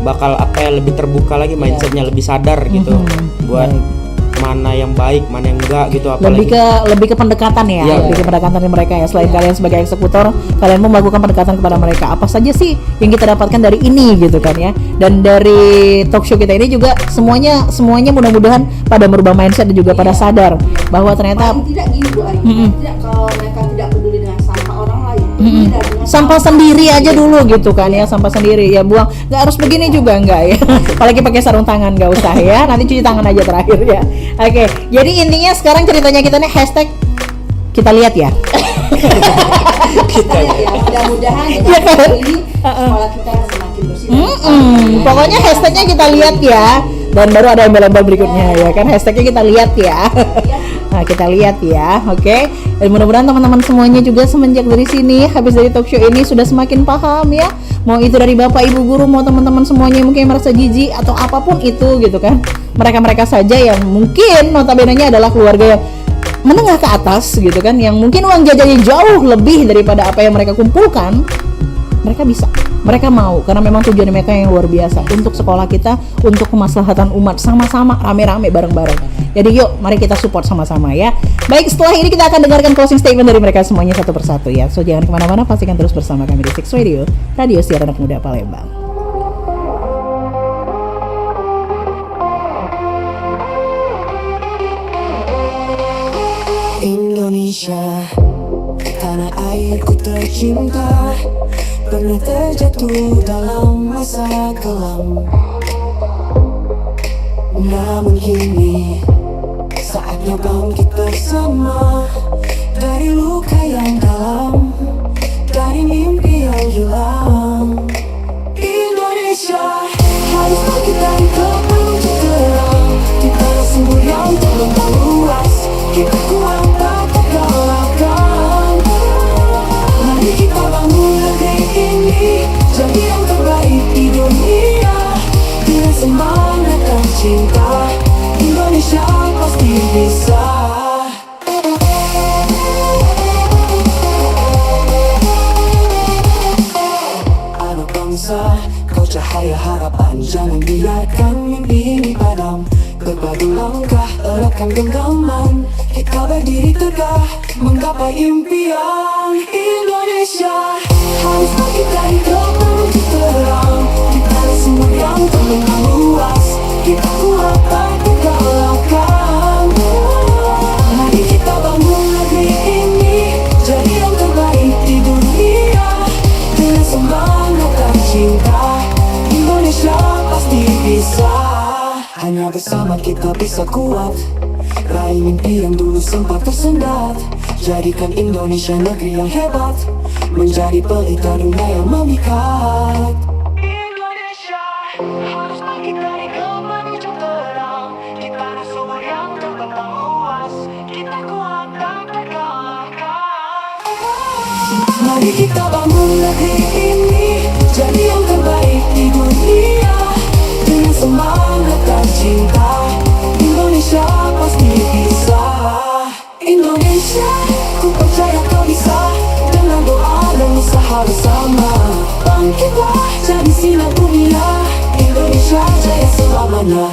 bakal lebih terbuka lagi mindsetnya, lebih sadar gitu buat mana yang baik, mana yang enggak gitu. Apalagi lebih ke pendekatan ya, lebih ke pendekatan mereka ya. Selain kalian sebagai eksekutor, kalian mau melakukan pendekatan kepada mereka. Apa saja sih yang kita dapatkan dari ini gitu kan ya. Dan dari talk show kita ini juga semuanya mudah-mudahan pada merubah mindset dan juga pada sadar bahwa ternyata Paling tidak gini Bu Ayu, tidak kalau mereka tidak peduli dengan sampah orang lain, peduli dengan sampah sendiri aja dulu gitu kan ya, sampah sendiri ya, buang, nggak harus begini juga enggak ya. Apalagi pakai sarung tangan nggak usah ya, nanti cuci tangan aja terakhir ya. Oke, jadi intinya sekarang ceritanya kita nih hashtag kita lihat ya. kita ya, mudah-mudahan Iya kan? ini sekolah kita semakin bersih. Pokoknya hashtagnya kita lihat ya. Dan baru ada embel-embel berikutnya ya kan, hashtagnya kita lihat ya. Nah, kita lihat ya, oke. Dan mudah-mudahan teman-teman semuanya juga semenjak dari sini, habis dari talk show ini sudah semakin paham ya. Mau itu dari bapak ibu guru, mau teman-teman semuanya yang mungkin merasa jijik atau apapun itu gitu kan. Mereka-mereka saja yang mungkin notabene-nya adalah keluarga yang menengah ke atas gitu kan, yang mungkin uang jajannya jauh lebih daripada apa yang mereka kumpulkan. Mereka bisa, mereka mau, karena memang tujuan mereka yang luar biasa untuk sekolah kita, untuk kemaslahatan umat, sama-sama rame-rame bareng-bareng. Jadi yuk, mari kita support sama-sama ya. Baik, setelah ini kita akan dengarkan closing statement dari mereka semuanya satu persatu ya. So jangan kemana-mana, pastikan terus bersama kami di Six Radio, Radio Siar Anak Muda Palembang. Indonesia, tanah airku tercinta, pernah terjatuh dalam masa kelam. Namun kini saatnya bangkit bersama, dari luka yang dalam, dari mimpi yang hilang. Indonesia harus bangkit dari gelap menuju terang, di tanah sumber yang terlentang luas. Kita kuat tak terkalahkan. Mari kita bangun negeri ini, jadi yang terbaik di dunia. Dengan semangat dan cinta, Indonesia pasti bisa. Anak bangsa, kau cahaya harapan, jangan biarkan mimpi ini padam. Berbadu langkah, eratkan genggaman, kita berdiri tegak, menggapai impian. Indonesia harus bangkit dari gelap menuju terang, di tanah sumber yang terlentang luas. Kita kuat tak terkalahkan. Mari kita bangun negeri ini, jadi yang terbaik di dunia. Dengan semangat dan cinta, Indonesia pasti bisa. Hanya bersama kita bisa kuat, raih mimpi yang dulu sempat tersendat. Jadikan Indonesia negeri yang hebat, menjadi pelita dunia yang memikat. Indonesia harus bangkit dari gelap menuju terang, di tanah sumber yang terbentang luas. Kita kuat tak terkalahkan. Mari kita bangun negeri ini, jadi yang terbaik di dunia. Dengan semangat dan cinta, Indonesia pasti bisa. Indonesia, ku percaya kau bisa. Dengan doa dan usaha bersama, bangkitlah jadi sinar dunia. Indonesia jaya selamanya.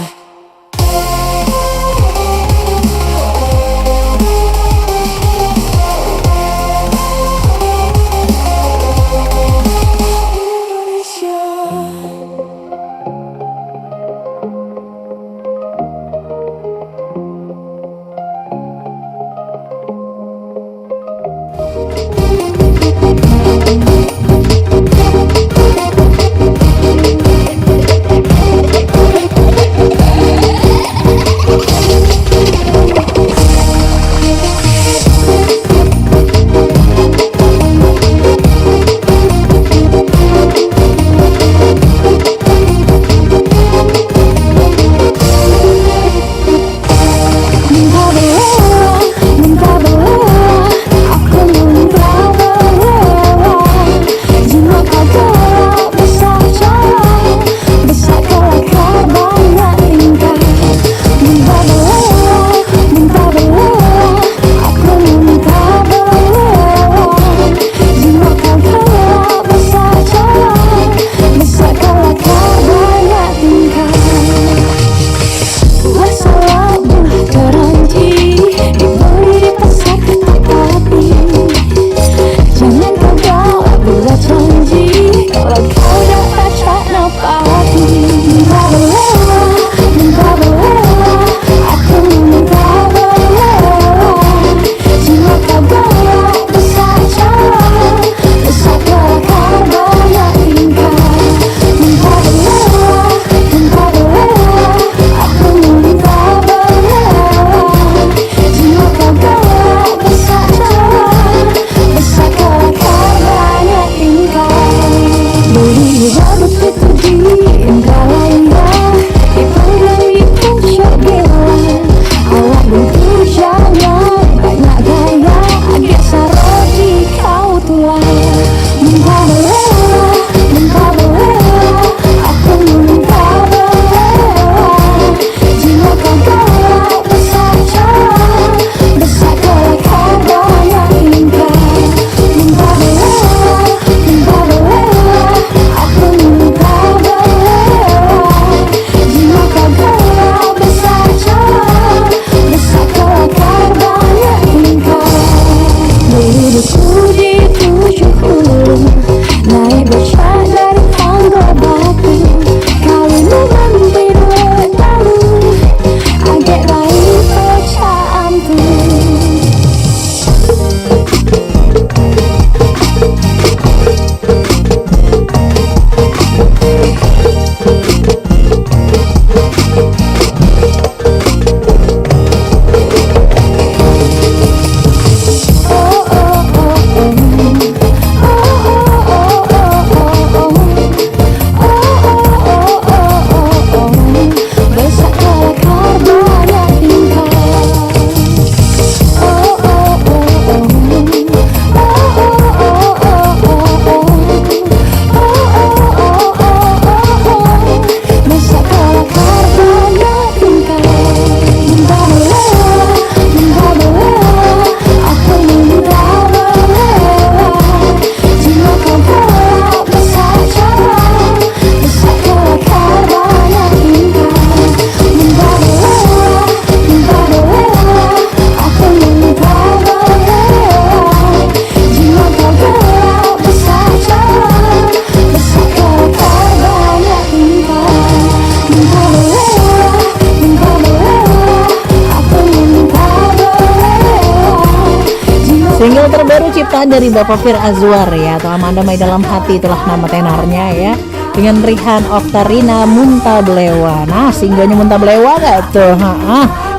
Single terbaru ciptaan dari Bapak Fir Azwar ya, atau Amanda Mai Dalam Hati, itulah nama tenornya ya, dengan Rihan Oktarina Muntablewa. Nah, singlenya Muntablewa gak tuh?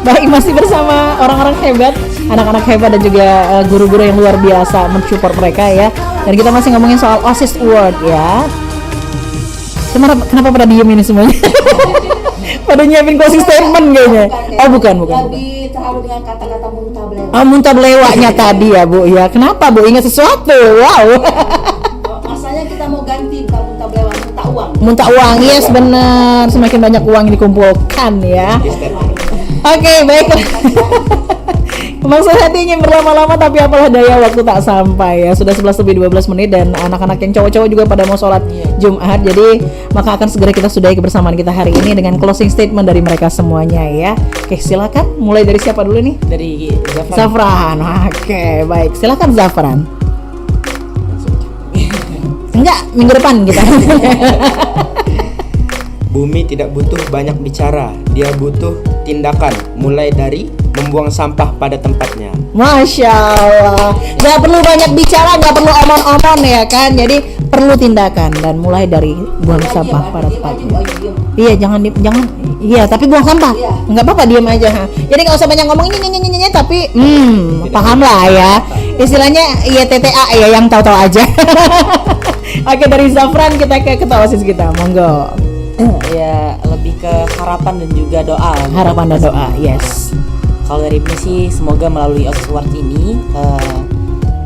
Baik, masih bersama orang-orang hebat, anak-anak hebat dan juga guru-guru yang luar biasa mensupport mereka ya. Dan kita masih ngomongin soal OSIS Award ya. Kenapa pada diem ini semuanya? Pada nyiapin closing statement kayaknya. Oh bukan. Lebih terharu dengan kata-kata Muntablewa. Oh, Muntablewanya tadi ya Bu ya. Kenapa Bu? Ingat sesuatu? Wow. Masanya kita mau ganti bukan Muntablewa, minta uang. Minta uang, yes benar. Semakin banyak uang yang dikumpulkan ya. Oke, baiklah. Maksud hati ingin berlama-lama tapi apalah daya waktu tak sampai ya. Sudah 11:12 dan anak-anak yang cowok-cowok juga pada mau sholat Jumat. Jadi maka akan segera kita sudahi kebersamaan kita hari ini dengan closing statement dari mereka semuanya ya. Oke, silakan. Mulai dari siapa dulu nih? Dari Zafran. Oke, baik. Silakan Zafran. Enggak, minggu depan kita. Bumi tidak butuh banyak bicara, dia butuh tindakan, mulai dari membuang sampah pada tempatnya. Masya Allah. Gak perlu banyak bicara, gak perlu omon-omon ya kan. Jadi perlu tindakan dan mulai dari buang sampah pada tempatnya. Iya, jangan. Iya, tapi buang sampah. Nggak apa-apa, diam aja. Jadi nggak usah banyak ngomong ini, tapi paham lah ya. Istilahnya TTA ya, yang tahu-tahu aja. Oke, dari Zafran kita ke ketua OSIS kita, monggo. Ya lebih ke harapan dan juga doa. Harapan dan doa, yes. Kalau dari misi, semoga melalui OSIS Award ini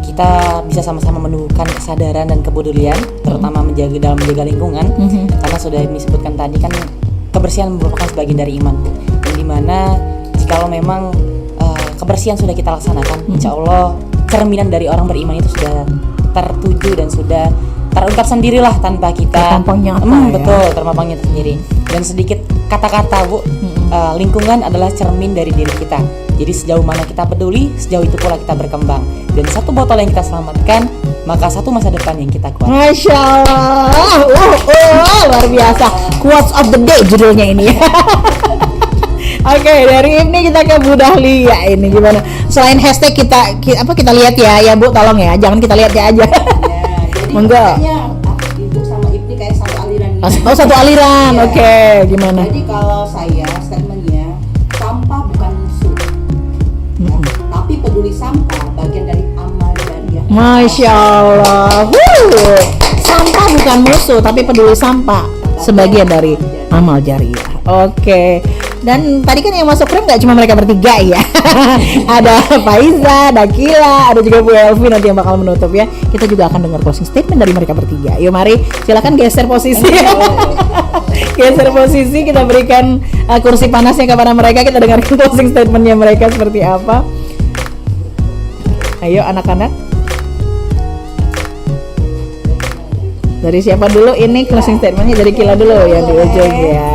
kita bisa sama-sama menumbuhkan kesadaran dan kepedulian, terutama dalam menjaga lingkungan. Karena sudah disebutkan tadi kan kebersihan merupakan sebagian dari iman, yang dimana jikalau memang kebersihan sudah kita laksanakan, insya Allah cerminan dari orang beriman itu sudah tertuju dan sudah terungkap sendirilah tanpa kita betul terpampang nyata sendiri. Dan sedikit kata-kata Bu, lingkungan adalah cermin dari diri kita. Jadi sejauh mana kita peduli, sejauh itu pula kita berkembang. Dan satu botol yang kita selamatkan, maka satu masa depan yang kita kuat. Masya Allah, luar biasa. Quotes of the day judulnya ini. Oke, dari ini kita ke Bu Dahlia ini gimana? Selain hashtag kita lihat ya Bu, tolong ya, jangan kita lihat ya aja. Monggo. Ibu sama Ibni kayak satu aliran gitu. Oh, satu aliran. Iya. Oke, gimana? Jadi kalau saya statementnya, sampah bukan musuh, tapi peduli sampah bagian dari amal jariah. Masya Allah. Sampah bukan musuh, tapi peduli sampah sebagian dari amal jariah. Oke. Dan tadi kan yang masuk frame gak cuma mereka bertiga ya. Ada Faiza, ada Kila, ada juga Bu Elvi nanti yang bakal menutup ya. Kita juga akan dengar closing statement dari mereka bertiga. Yuk mari, silakan geser posisi. Geser posisi, kita berikan kursi panasnya kepada mereka. Kita dengarkan closing statementnya mereka seperti apa. Ayo anak-anak. Dari siapa dulu ini closing statementnya? Dari Kila dulu yang di ujung ya.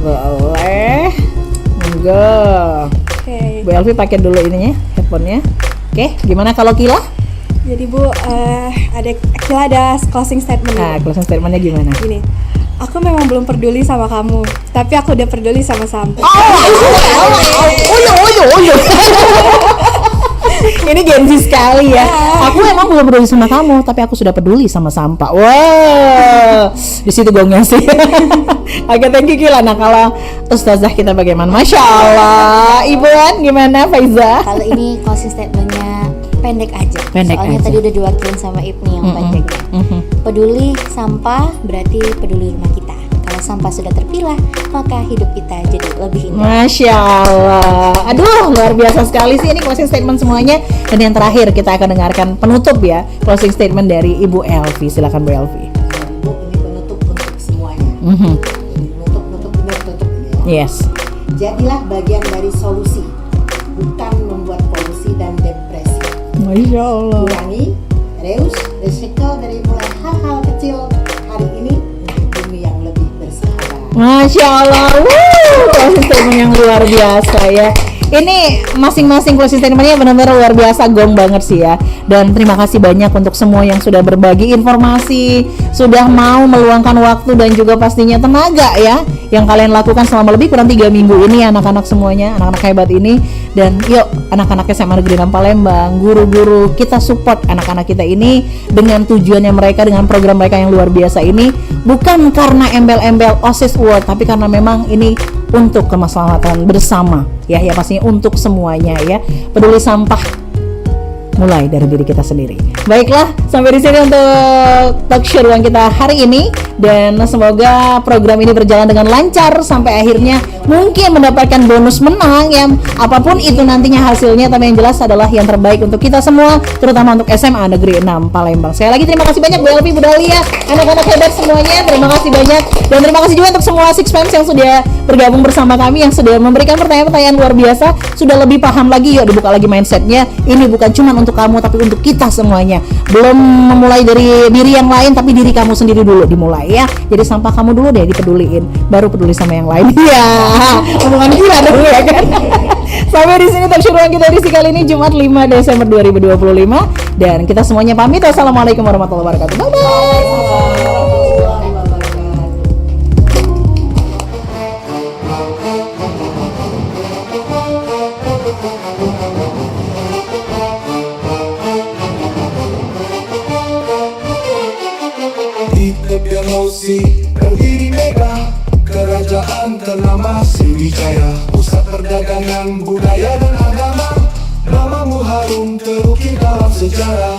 Boleh. Monggo. Oke. Bu Elvi pakai dulu ininya, headphone-nya. Oke, gimana kalau Kila? Jadi Bu, Kila ada closing statement. Nah, closing statement-nya gimana? Gini, aku memang belum peduli sama kamu, tapi aku udah peduli sama sampah. Ini Gen Z sekali ya. Aku emang belum peduli sama kamu, tapi aku sudah peduli sama sampah. Wow, di situ gongnya sih. Agak thank you Kila. Nah, kalau Ustazah kita bagaimana? Masya Allah. Ibuan gimana Faiza? Kalau ini closing statementnya pendek aja. Soalnya aja. tadi udah diwakilin sama Ibni yang panjangnya. Peduli sampah berarti peduli rumah kita. Kalau sampah sudah terpilah, maka hidup kita jadi lebih indah. Masya Allah. Aduh, luar biasa sekali sih ini closing statement semuanya. Dan yang terakhir kita akan dengarkan penutup ya, closing statement dari Ibu Elvi. Silakan Bu Elvi. Ibu, ini penutup untuk semuanya. Penutup ini ya. Yes. Jadilah bagian dari solusi, bukan membuat polusi dan depresi. Masya Allah. Kurangi, reuse, recycle dari mulai hal-hal kecil hari ini untuk bumi yang lebih bersahabat. Masya Allah. Closing statement yang luar biasa ya. Ini masing-masing closing statementnya benar-benar luar biasa, gong banget sih ya. Dan terima kasih banyak untuk semua yang sudah berbagi informasi, sudah mau meluangkan waktu dan juga pastinya tenaga ya, yang kalian lakukan selama lebih kurang 3 minggu ini, anak-anak semuanya, anak-anak hebat ini. Dan yuk anak-anak SMA Negeri 6 Palembang, guru-guru, kita support anak-anak kita ini dengan tujuannya mereka, dengan program mereka yang luar biasa ini, bukan karena embel-embel OSIS Award, tapi karena memang ini untuk kemaslahatan bersama ya, ya pastinya untuk semuanya ya. Peduli sampah mulai dari diri kita sendiri. Baiklah, sampai di sini untuk talk show ruang kita hari ini, dan semoga program ini berjalan dengan lancar sampai akhirnya mungkin mendapatkan bonus menang yang apapun itu nantinya hasilnya, tapi yang jelas adalah yang terbaik untuk kita semua, terutama untuk SMA Negeri 6 Palembang. Sekali lagi terima kasih banyak Bu Elvi, Bu Dahlia, anak-anak hebat semuanya, terima kasih banyak. Dan terima kasih juga untuk semua Six Fans yang sudah bergabung bersama kami, yang sudah memberikan pertanyaan-pertanyaan luar biasa, sudah lebih paham lagi. Yuk dibuka lagi mindsetnya, ini bukan cuma untuk kamu tapi untuk kita semuanya. Belum memulai dari diri yang lain, tapi diri kamu sendiri dulu dimulai ya. Jadi sampah kamu dulu deh dipeduliin, baru peduli sama yang lain. Iya, omongan gila dong ya kan. Sampai di sini talk show ruang kita edisi kali ini Jumat 5 Desember 2025, dan kita semuanya pamit. Wassalamualaikum warahmatullahi wabarakatuh. Bye bye. Di tepian lausi berdiri megah, kerajaan ternama Sriwijaya, pusat perdagangan, budaya dan agama. Namamu harum terukir dalam sejarah.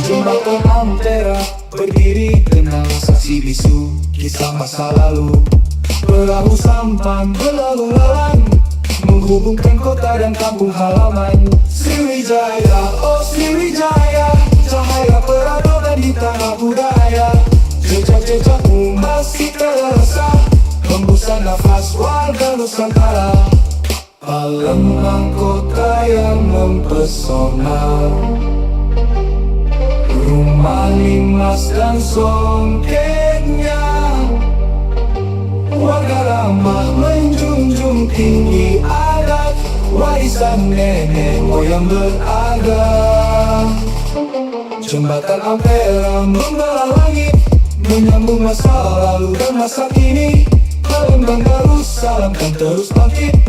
Jembatan Ampera berdiri tenang, saksi bisu kisah masa lalu. Perahu sampan berlalu lalang, menghubungkan kota dan kampung halaman. Sriwijaya, oh Sriwijaya, cahaya peradaban di tanah budaya. Jejak-jejakmu masih terasa, hembusan nafas warga Nusantara. Palembang kota yang mempesona, rumah limas dan songketnya. Warga ramah menjunjung tinggi adat, warisan nenek moyang beragam. Jembatan Ampera membelah langit, menyambung masa lalu dan masa kini. Palembang Darussalam kan terus bangkit.